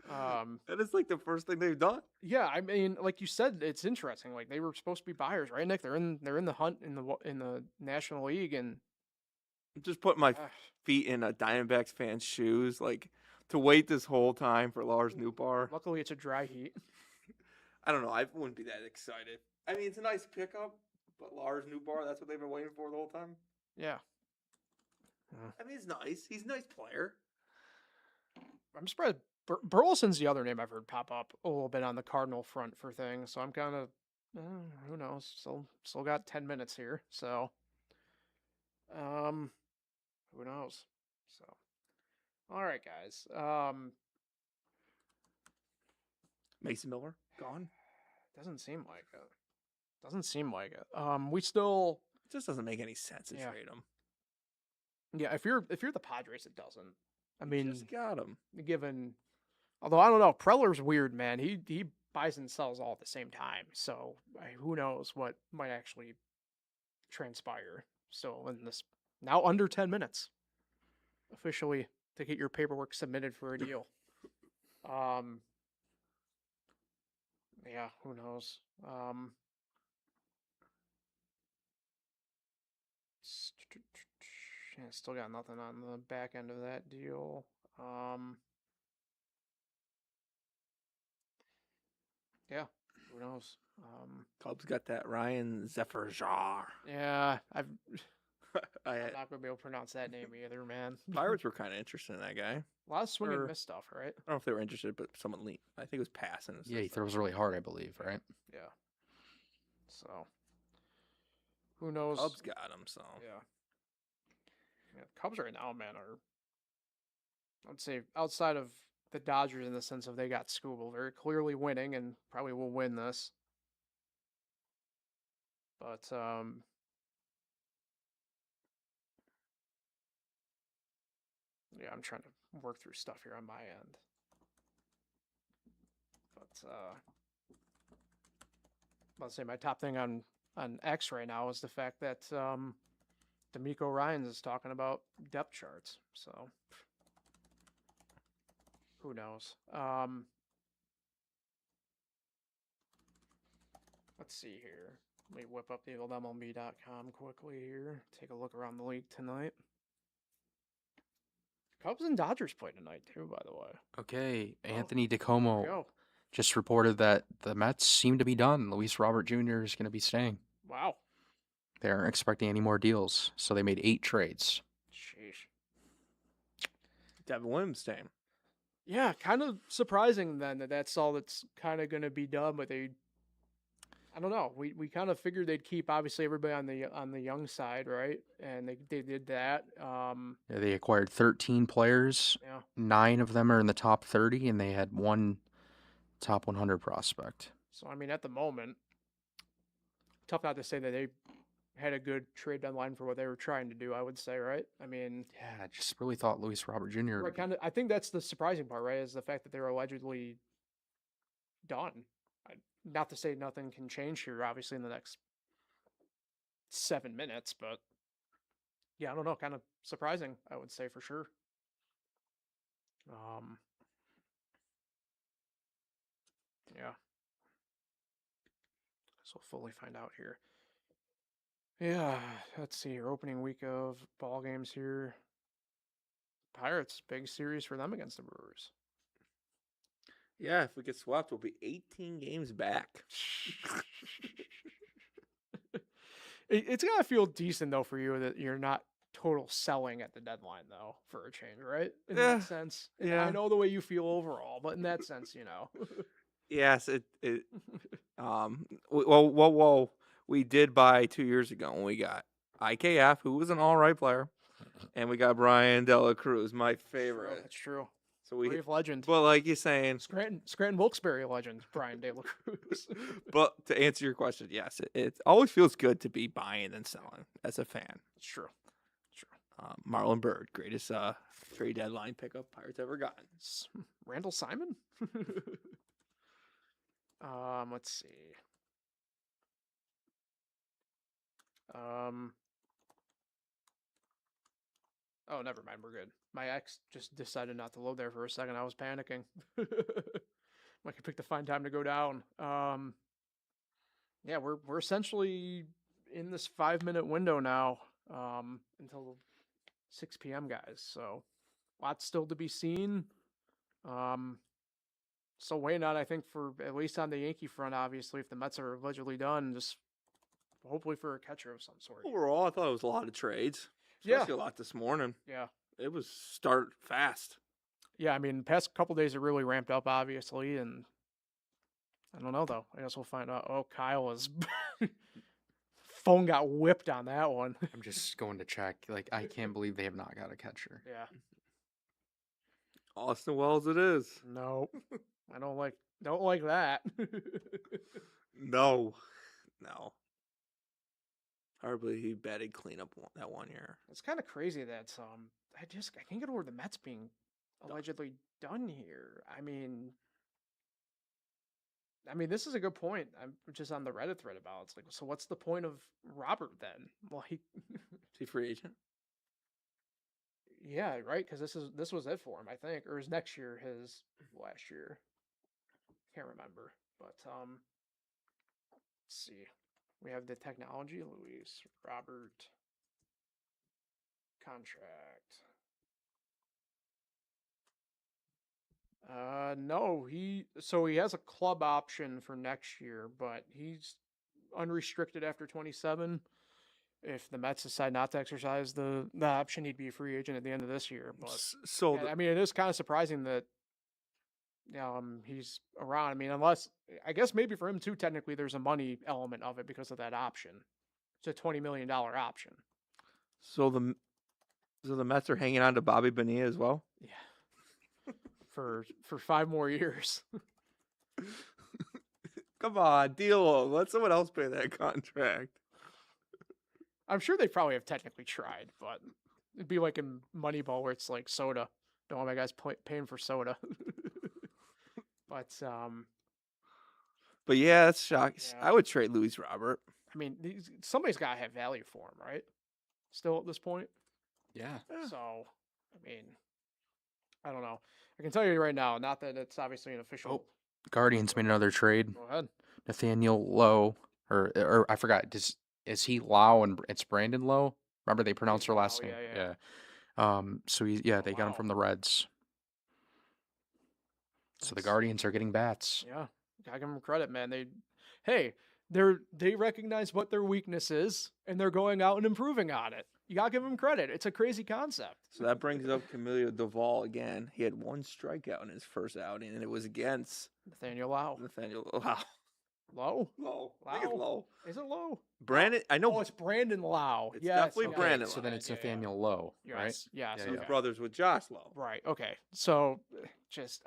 That is like the first thing they've done. Yeah, I mean, like you said, it's interesting. Like they were supposed to be buyers, right, Nick? They're in the hunt in the National League, and I'm just putting my feet in a Diamondbacks fan's shoes, like to wait this whole time for Lars Nootbaar. luckily it's a dry heat. I don't know. I wouldn't be that excited. I mean, it's a nice pickup, but Lars Nootbaar, that's what they've been waiting for the whole time. Yeah, I mean, it's nice. He's a nice player. I'm surprised. Burleson's the other name I've heard pop up a little bit on the Cardinal front for things. So I'm kind of, who knows? Still got 10 minutes here. So, who knows? So, all right, guys. Mason Miller gone. Doesn't seem like it. Doesn't seem like it. We still, It just doesn't make any sense to Yeah. trade him. yeah. If you're the Padres, it doesn't. I mean, Just got him. given, although I don't know, Preller's weird, man. He buys and sells all at the same time. So who knows what might actually transpire. So in this now under 10 minutes, officially to get your paperwork submitted for a deal. Yeah, who knows? Yeah, still got nothing on the back end of that deal. Yeah, who knows? Cubs got that Ryan Zephyr-Jar. Yeah, I'm I not gonna be able to pronounce that name either, man. Pirates were kind of interested in that guy. A lot of swing and Or- miss stuff, right? I don't know if they were interested, but someone leaned. I think it was passing. Yeah, he throws really hard, I believe, right? Yeah. So, who knows? Cubs got him, so. Yeah. Yeah, the Cubs right now, man, are, I'd say, outside of the Dodgers in the sense of they got Scooble, very clearly winning and probably will win this. But, yeah, I'm trying to work through stuff here on my end. But, I'll say my top thing on X right now is the fact that D'Amico Ryans is talking about depth charts. So who knows? Let's see here. Let me whip up the old MLB.com quickly here. Take a look around the league tonight. Cubs and Dodgers play tonight too, by the way. Okay, Oh, Anthony There we DeComo go. just reported that the Mets seem to be done. Luis Robert Jr. is going to be staying. Wow. They aren't expecting any more deals, so they made 8 trades. Sheesh. Devin Williams staying. Yeah, kind of surprising then that that's all that's kind of going to be done, but I don't know. We kind of figured they'd keep obviously everybody on the young side, right? And they did that. Yeah, they acquired 13 players. Yeah. 9 of them are in the top 30, and they had 1 top 100 prospect. So I mean, at the moment, tough not to say that they had a good trade deadline for what they were trying to do. I would say, right? I mean, Yeah, I just really thought Luis Robert Jr. right, kind of. I think that's the surprising part, right? Is the fact that they're allegedly done. Not to say nothing can change here, obviously, in the next 7 minutes, but yeah, I don't know, kind of surprising, I would say for sure. Yeah. we'll fully find out here. Yeah, let's see. Your opening week of ball games here. Pirates, big series for them against the Brewers. Yeah, if we get swept, we'll be 18 games back. It's gotta feel decent though for you that you're not total selling at the deadline though, for a change, right? In that sense. And yeah. I know the way you feel overall, but in that sense, Yes, well, we did buy 2 years ago when we got IKF, who was an all right player, and we got Brian Dela Cruz, my favorite. That's true. So we, Brave legend. but like you're saying, Scranton Wilkes-Barre legend, Brian De La Cruz. but to answer your question, yes, it always feels good to be buying and selling as a fan. It's true. Marlon Byrd, greatest trade deadline pickup Pirates ever gotten. Randall Simon? Let's see. Oh, never mind. We're good. My ex just decided not to load there for a second. I was panicking. I could pick the fine time to go down. Yeah, we're essentially in this 5-minute window now, until 6 p.m. guys. So lots still to be seen. So waiting on, I think, for at least on the Yankee front, obviously, if the Mets are allegedly done, just hopefully for a catcher of some sort. Overall, I thought it was a lot of trades. Especially a lot this morning. Yeah. It was start fast. Yeah, I mean, past couple days it really ramped up, obviously, and I don't know, though. I guess we'll find out. Oh, Kyle is... Phone got whipped on that one. I'm just going to check. Like, I can't believe they have not got a catcher. Yeah. Austin Wells it is. No. I don't like that. No. Hard to believe he batted cleanup that 1 year. It's kind of crazy that I can't get over the Mets being allegedly done here. I mean, this is a good point. I'm just on the Reddit thread about it. It's like, so what's the point of Robert then? Well, Is he free agent? Yeah, right. Because this was it for him, I think, or is next year his last year? Can't remember, but let's see. We have the technology, Luis Robert contract. No, he has a club option for next year, but he's unrestricted after 27. If the Mets decide not to exercise the option, he'd be a free agent at the end of this year. But it is kind of surprising that he's around. I mean, unless I guess maybe for him too, technically there's a money element of it because of that option. It's a $20 million option. So the Mets are hanging on to Bobby Bonilla as well? Yeah. For 5 more years. Come on, deal him. Let someone else pay that contract. I'm sure they probably have technically tried, but it'd be like in Moneyball where it's like soda. Don't want my guys paying for soda. But yeah, that's shocking. Yeah. I would trade Luis Robert. I mean, somebody's got to have value for him, right? Still at this point. Yeah. So, I mean, I don't know. I can tell you right now, not that it's obviously an official. Guardians made another trade. Go ahead. Nathaniel Lowe, or I forgot. Is he Lau and it's Brandon Lowe? Remember they pronounced her last name. Yeah. So they got him from the Reds. So the Guardians are getting bats. Yeah, gotta give them credit, man. They recognize what their weakness is, and they're going out and improving on it. You gotta give them credit. It's a crazy concept. So that brings up Camilo Doval again. He had 1 strikeout in his first outing, and it was against Nathaniel Lau. Lowe. Low? I think it's Lowe. Is it Low? Brandon, I know. Oh, it's Brandon Lau. It's definitely Brandon. So then it's Nathaniel Lowe, right? Yes. He's brothers with Josh Lowe. Right. Okay. So, if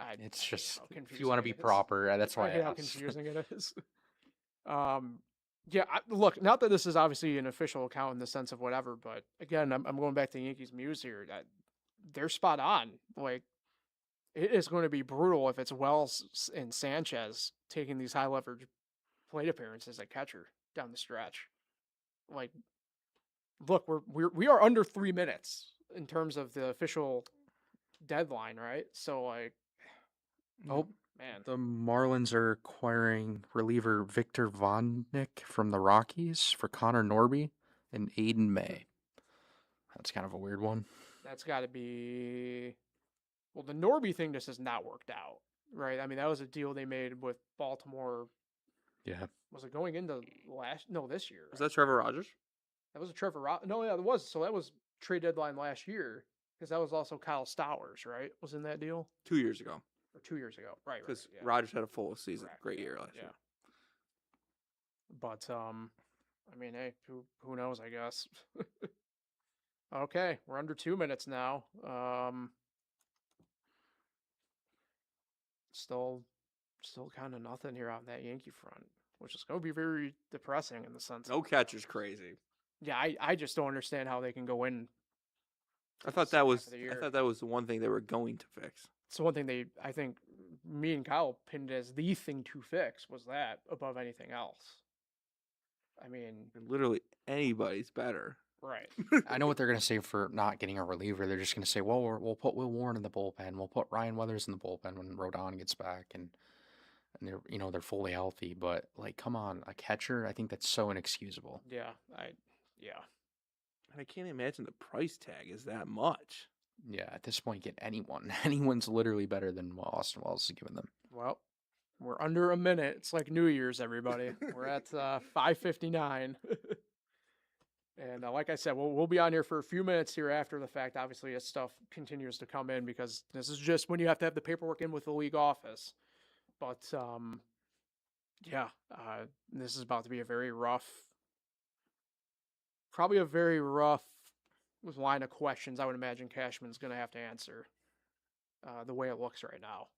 you want to be proper, that's why I get how confusing it is. Look, not that this is obviously an official account in the sense of whatever, but again, I'm going back to Yankees Muse here. They're spot on. Like, it is going to be brutal if it's Wells and Sanchez taking these high leverage plate appearances at catcher down the stretch. Like, look, we are under 3 minutes in terms of the official deadline, right? So like, Man, The Marlins are acquiring reliever Victor Vonnick from the Rockies for Connor Norby and Aiden May. That's kind of a weird one. that's got to be. Well, the Norby thing just has not worked out, right? I mean, that was a deal they made with Baltimore. Yeah. Was it going into this year? Was that Trevor Rogers? That was a Trevor No, yeah, it was. So that was trade deadline last year because that was also Kyle Stowers, right? Was in that deal 2 years ago. or 2 years ago, right? Because Yeah. Rogers had a full season. Correct, Great yeah, year last yeah. year. But I mean, hey, who knows? I guess. Okay, we're under 2 minutes now. Still kind of nothing here on that Yankee front, which is going to be very depressing in the sense. No catcher's crazy. Yeah, I just don't understand how they can go in. I thought that was the one thing they were going to fix. It's the one thing I think me and Kyle pinned as the thing to fix was that above anything else. I mean, Literally anybody's better. right. I know what they're going to say for not getting a reliever. They're just going to say, well, we'll put Will Warren in the bullpen. We'll put Ryan Weathers in the bullpen when Rodon gets back. And they're fully healthy. But, like, come on, a catcher, I think that's so inexcusable. Yeah, I can't imagine the price tag is that much. Yeah, at this point, get anyone. Anyone's literally better than what Austin Wells is giving them. Well, we're under a minute. It's like New Year's, everybody. We're at 5:59. And like I said, we'll be on here for a few minutes here after the fact, obviously, as stuff continues to come in, because this is just when you have to have the paperwork in with the league office. But, this is about to be probably a very rough line of questions I would imagine Cashman's going to have to answer the way it looks right now.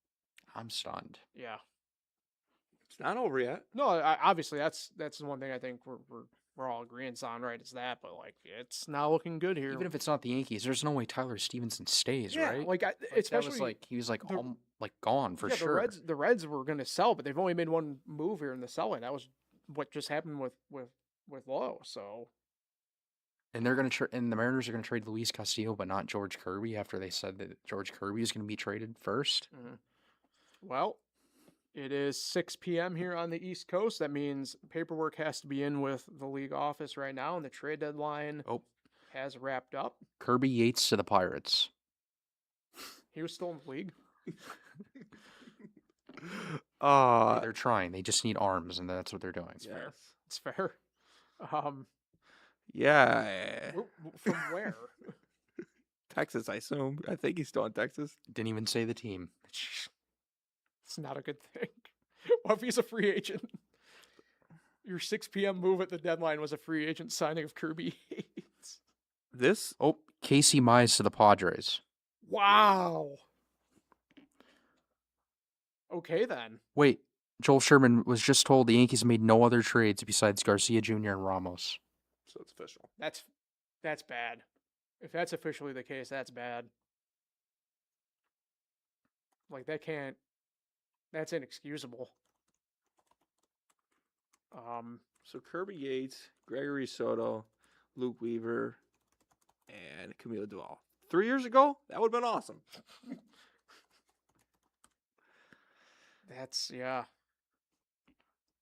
I'm stunned. Yeah. It's not over yet. No, obviously that's the one thing I think we're all agreeing on, right? Is that, but like it's not looking good here. Even if it's not the Yankees, there's no way Tyler Stevenson stays, right? Like especially he was gone for sure. The Reds were going to sell, but they've only made one move here in the selling. That was what just happened with Lowe. So, and they're going to and the Mariners are going to trade Luis Castillo, but not George Kirby after they said that George Kirby is going to be traded first. Mm-hmm. Well, it is 6 p.m. here on the East Coast. That means paperwork has to be in with the league office right now, and the trade deadline has wrapped up. Kirby Yates to the Pirates. He was still in the league. They're trying. They just need arms, and that's what they're doing. It's fair. Yeah. From where? Texas, I assume. I think he's still in Texas. Didn't even say the team. It's not a good thing. What if he's a free agent? Your 6 p.m. move at the deadline was a free agent signing of Kirby Yates. Casey Mize to the Padres. Wow. Okay, then. Wait, Joel Sherman was just told the Yankees made no other trades besides Garcia Jr. and Ramos. So it's official. That's bad. If that's officially the case, that's bad. Like, that's inexcusable. So Kirby Yates, Gregory Soto, Luke Weaver, and Camilo Doval. 3 years ago, that would have been awesome. Yeah.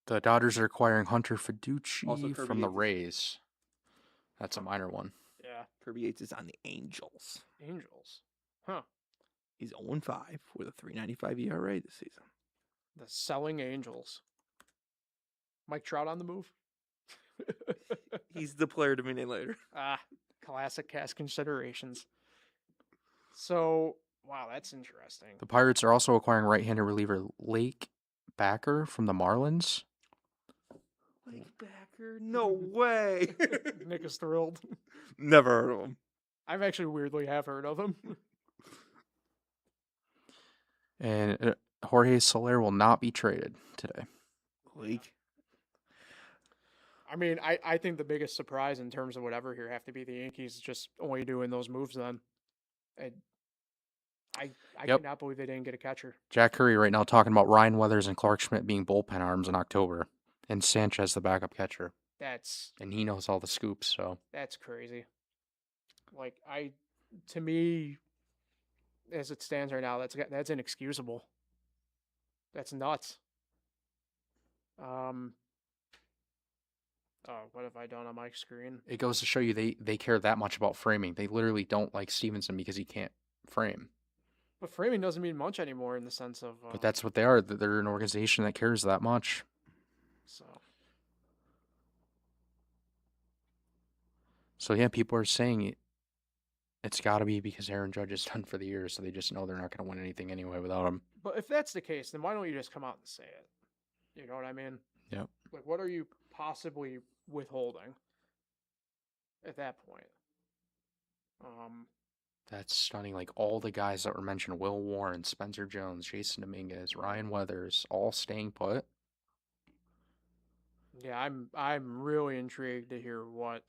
The Dodgers are acquiring Hunter Fiducci Also, from the Rays. That's a minor one. Yeah. Kirby Yates is on the Angels. Huh. He's 0-5 with a 3.95 ERA this season. The selling Angels. Mike Trout on the move? He's the player to be named later. Classic cast considerations. So, wow, that's interesting. The Pirates are also acquiring right-handed reliever Lake Backer from the Marlins. Lake Backer? No way. Nick is thrilled. Never heard of him. I've actually weirdly have heard of him. And Jorge Soler will not be traded today. Lake? I mean, I think the biggest surprise in terms of whatever here have to be the Yankees just only doing those moves then. I cannot believe they didn't get a catcher. Jack Curry right now talking about Ryan Weathers and Clark Schmidt being bullpen arms in October. And Sanchez the backup catcher. And he knows all the scoops, so. That's crazy. Like, to me, as it stands right now, that's inexcusable. That's nuts. Oh, what have I done on my screen? It goes to show you they care that much about framing. They literally don't like Stevenson because he can't frame. But framing doesn't mean much anymore in the sense of. But that's what they are. They're an organization that cares that much. So. So yeah, people are saying it's got to be because Aaron Judge is done for the year, so they just know they're not going to win anything anyway without him. But if that's the case, then why don't you just come out and say it? You know what I mean? Yep. Like, what are you possibly withholding at that point? That's stunning. Like all the guys that were mentioned, Will Warren, Spencer Jones, Jason Dominguez, Ryan Weathers, all staying put. Yeah, I'm really intrigued to hear what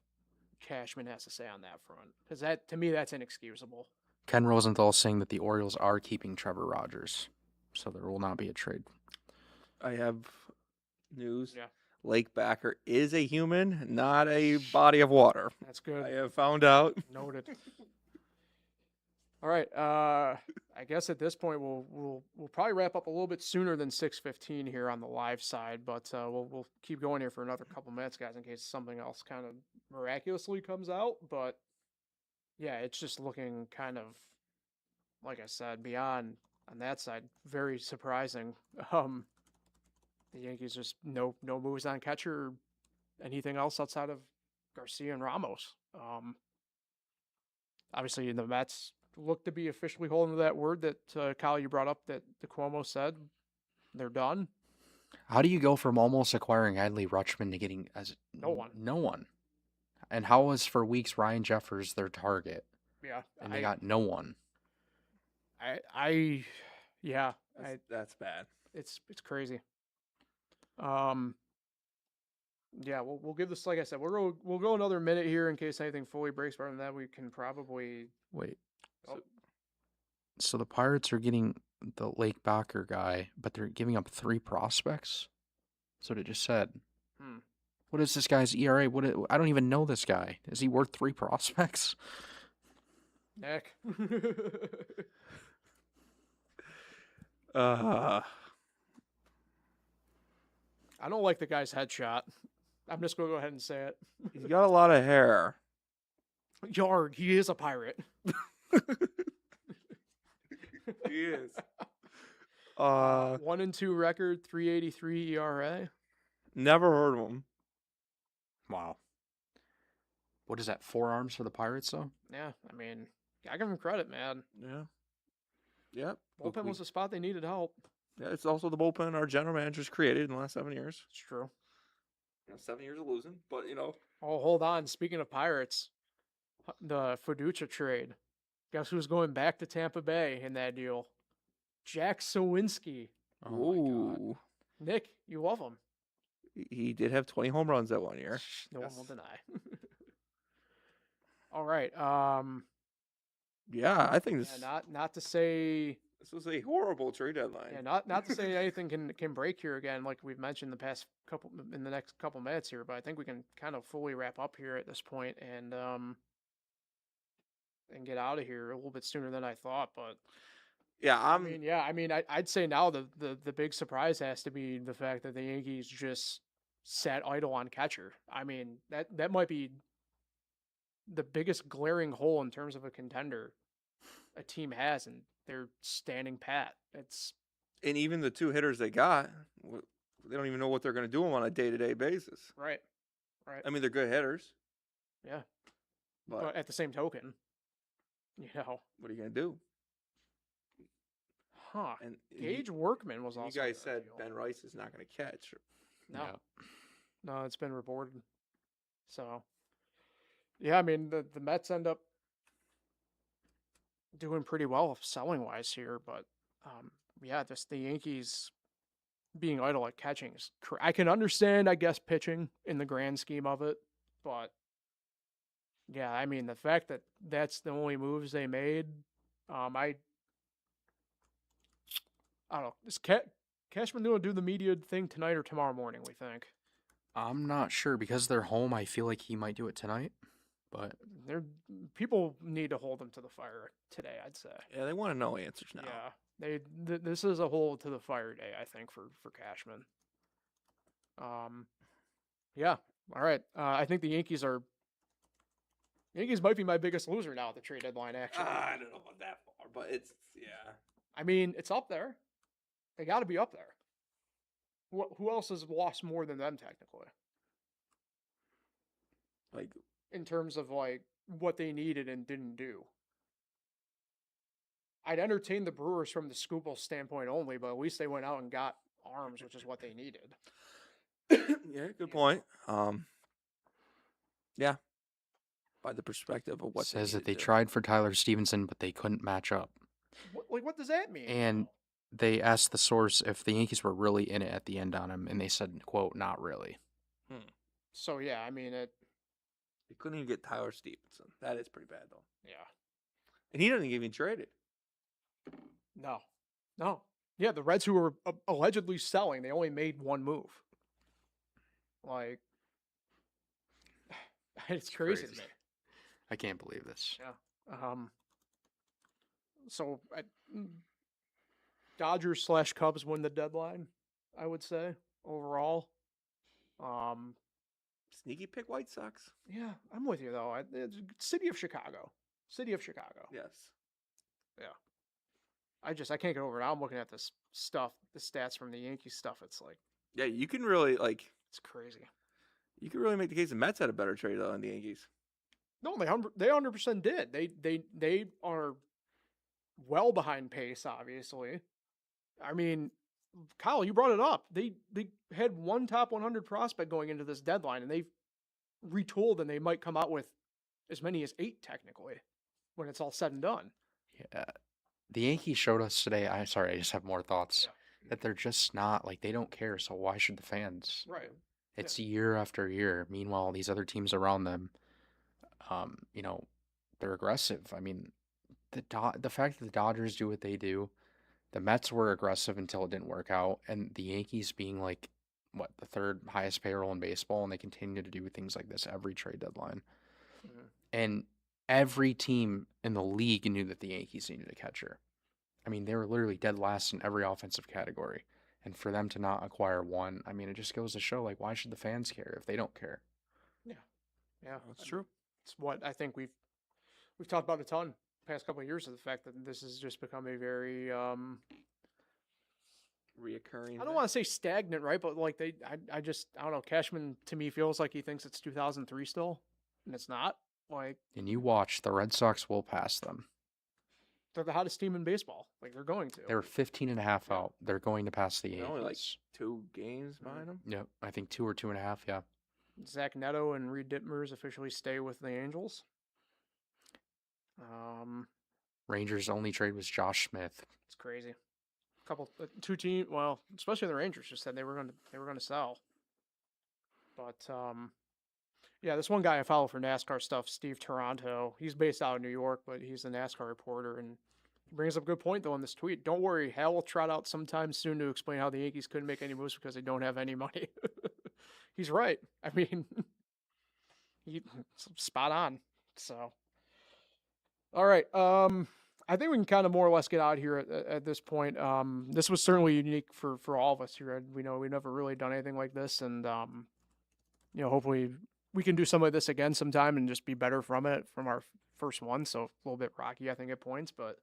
Cashman has to say on that front, because that, to me, that's inexcusable. Ken Rosenthal saying that the Orioles are keeping Trevor Rogers, so there will not be a trade. I have news. Yeah. Lake Backer is a human, not a body of water. That's good. I have found out. Noted. All right. I guess at this point we'll probably wrap up a little bit sooner than 6:15 here on the live side, but we'll keep going here for another couple minutes, guys, in case something else kind of miraculously comes out. But yeah, it's just looking kind of, like I said, beyond on that side, very surprising. The Yankees just no moves on catcher or anything else outside of Garcia and Ramos. Obviously, the Mets look to be officially holding to that word that Kyle, you brought up, that the Cuomo said they're done. How do you go from almost acquiring Adley Rutschman to getting No one? No one. And how was for weeks Ryan Jeffers their target, Yeah, and they got no one? Yeah, That's bad. it's crazy. Yeah, we'll give this, like I said, we'll go another minute here in case anything fully breaks. But other than that, we can probably Wait. Oh. So the Pirates are getting the Lake Backer guy, but they're giving up 3 prospects? That's what it just said. What is this guy's ERA? I don't even know this guy. Is he worth 3 prospects? Nick. Uh, I don't like the guy's headshot. I'm just gonna go ahead and say it. he's got a lot of hair. Yarg, he is a pirate. He is. 1-2 record, 3.83 ERA. Never heard of him. Wow. What is that, 4 arms for the Pirates, though? Yeah, I mean, I give him credit, man. Yeah. Yep. Bullpen was the spot they needed help. Yeah, it's also the bullpen our general manager's created in the last 7 years. It's true. 7 years of losing, but Oh, hold on. Speaking of Pirates, the Fiducia trade. Guess who's going back to Tampa Bay in that deal? Jack Sawinski. Oh my God. Nick, you love him. He did have 20 home runs that 1 year. No one Yes. will deny. All right. Yeah, I think this Not to say. this was a horrible trade deadline. Yeah, not to say anything can break here again, like we've mentioned in the next couple minutes here, but I think we can kind of fully wrap up here at this point and get out of here a little bit sooner than I thought. But Yeah, I'd say now the big surprise has to be the fact that the Yankees just sat idle on catcher. I mean, that might be the biggest glaring hole in terms of a contender a team has, and they're standing pat. and even the 2 hitters they got, they don't even know what they're going to do on a day-to-day basis. Right. I mean, they're good hitters. Yeah. But But at the same token, what are you going to do? huh? And Gage Workman was you also. guys on said that deal. Ben Rice is not going to catch. No, Yeah. no, it's been reported. So, yeah, I mean the Mets end up doing pretty well selling wise here, but yeah, just the Yankees being idle at catching is. I can understand, I guess, pitching in the grand scheme of it, but yeah, I mean the fact that that's the only moves they made, I don't know. Is Cashman going to do the media thing tonight or tomorrow morning, we think? I'm not sure. Because they're home, I feel like he might do it tonight. But people need to hold them to the fire today, I'd say. Yeah, they want to know answers now. Yeah, this is a hold to the fire day, I think, for Cashman. Yeah, all right. I think the Yankees might be my biggest loser now at the trade deadline. Actually, I don't know about that far, but it's I mean, it's up there. They got to be up there. Who else has lost more than them technically? like In terms of like what they needed and didn't do. I'd entertain the Brewers from the Scoopable standpoint only, but at least they went out and got arms, which is what they needed. yeah, good point. Yeah, by the perspective of what says that they they tried for Tyler Stevenson, but they couldn't match up. What does that mean? And they asked the source if the Yankees were really in it at the end on him, and they said, quote, not really. So yeah, I mean it. They couldn't even get Tyler Stevenson. That is pretty bad though. Yeah. And he doesn't even trade it. No. Yeah, the Reds who were allegedly selling, they only made one move. Like, it's crazy to me. I can't believe this. Yeah. So Dodgers / Cubs win the deadline, I would say, overall. Sneaky pick White Sox. Yeah, I'm with you though. City of Chicago. Yes. I can't get over it. I'm looking at this stuff, the stats from the Yankees stuff. It's like, Yeah, you can really it's crazy. you can really make the case the Mets had a better trade than the Yankees. No, they 100% did. They are well behind pace, obviously. I mean, Kyle, you brought it up. They had one top 100 prospect going into this deadline, and they've retooled, and they might come out with as many as 8 technically when it's all said and done. Yeah. The Yankees showed us today, I just have more thoughts, that they're just not, like, they don't care, so why should the fans? Right. It's year after year. Meanwhile, these other teams around them, they're aggressive. I mean, the fact that the Dodgers do what they do, the Mets were aggressive until it didn't work out, and the Yankees being like, what, the third highest payroll in baseball, and they continue to do things like this every trade deadline. Mhm. And every team in the league knew that the Yankees needed a catcher. I mean, they were literally dead last in every offensive category. And for them to not acquire one, I mean, it just goes to show, like, why should the fans care if they don't care? Yeah, That's true. it's what I think we've talked about a ton the past couple of years, of the fact that this has just become a very Reoccurring. I don't want to say stagnant, right? But like I don't know. Cashman to me feels like he thinks it's 2003 still, and it's not. Like, And you watch, the Red Sox will pass them. they're the hottest team in baseball. Like, they're going to. They were 15 and a half out. They're going to pass the They're Yankees. only like 2 games behind them. Yep, I think 2 or 2.5, yeah. Zach Neto and Reed Dittmers officially stay with the Angels. Rangers' only trade was Josh Smith. It's crazy. Two team. Well, especially the Rangers just said they were going to sell. But yeah, this one guy I follow for NASCAR stuff, Steve Toronto. He's based out of New York, but he's a NASCAR reporter, and he brings up a good point though in this tweet. Don't worry, Hal will trot out sometime soon to explain how the Yankees couldn't make any moves because they don't have any money. He's right. I mean, he's spot on. So, all right. I think we can kind of more or less get out here at this point. This was certainly unique for all of us here. We know we've never really done anything like this, and hopefully we can do some of this again sometime and just be better from our first one. So a little bit rocky, I think, at points, but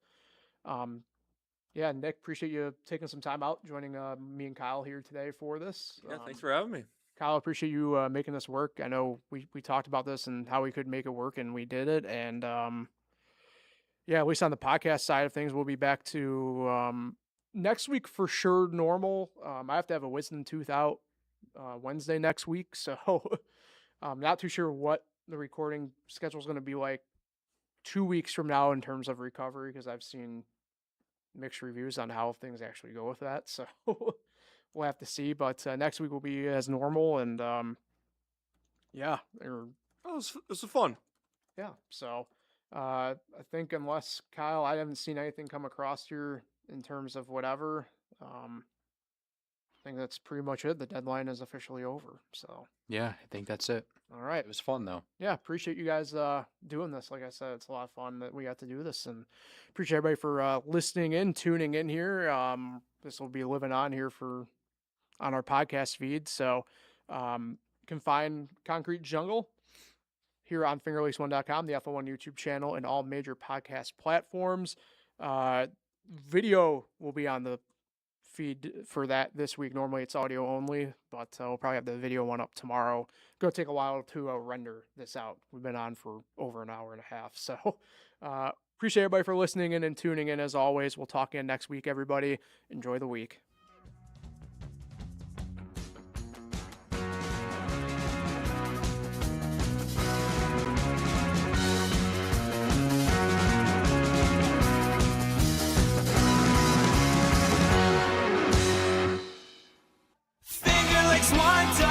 yeah, Nick, appreciate you taking some time out, joining me and Kyle here today for this. Yeah, thanks for having me. Kyle, appreciate you making this work. I know we talked about this and how we could make it work, and we did it. And yeah, at least on the podcast side of things, we'll be back to next week for sure. Normal. I have to have a wisdom tooth out Wednesday next week, so I'm not too sure what the recording schedule is going to be like 2 weeks from now in terms of recovery, because I've seen mixed reviews on how things actually go with that. So we'll have to see. But next week will be as normal, and yeah, It was fun. yeah. So I think, unless Kyle, I haven't seen anything come across here in terms of whatever. I think that's pretty much it. The deadline is officially over. So, Yeah, I think that's it. all right. It was fun though. Yeah, appreciate you guys doing this. Like I said, it's a lot of fun that we got to do this, and appreciate everybody for listening in, tuning in here. This will be living on here on our podcast feed. So you can find Concrete Jungle here on fingerlace1.com, the FO1 YouTube channel, and all major podcast platforms. Video will be on the feed for that this week. Normally it's audio only, but we'll probably have the video one up tomorrow. Gonna take a while to render this out. We've been on for over an hour and a half. So appreciate everybody for listening in and tuning in as always. We'll talk again next week, everybody. Enjoy the week. Finger Lakes one time.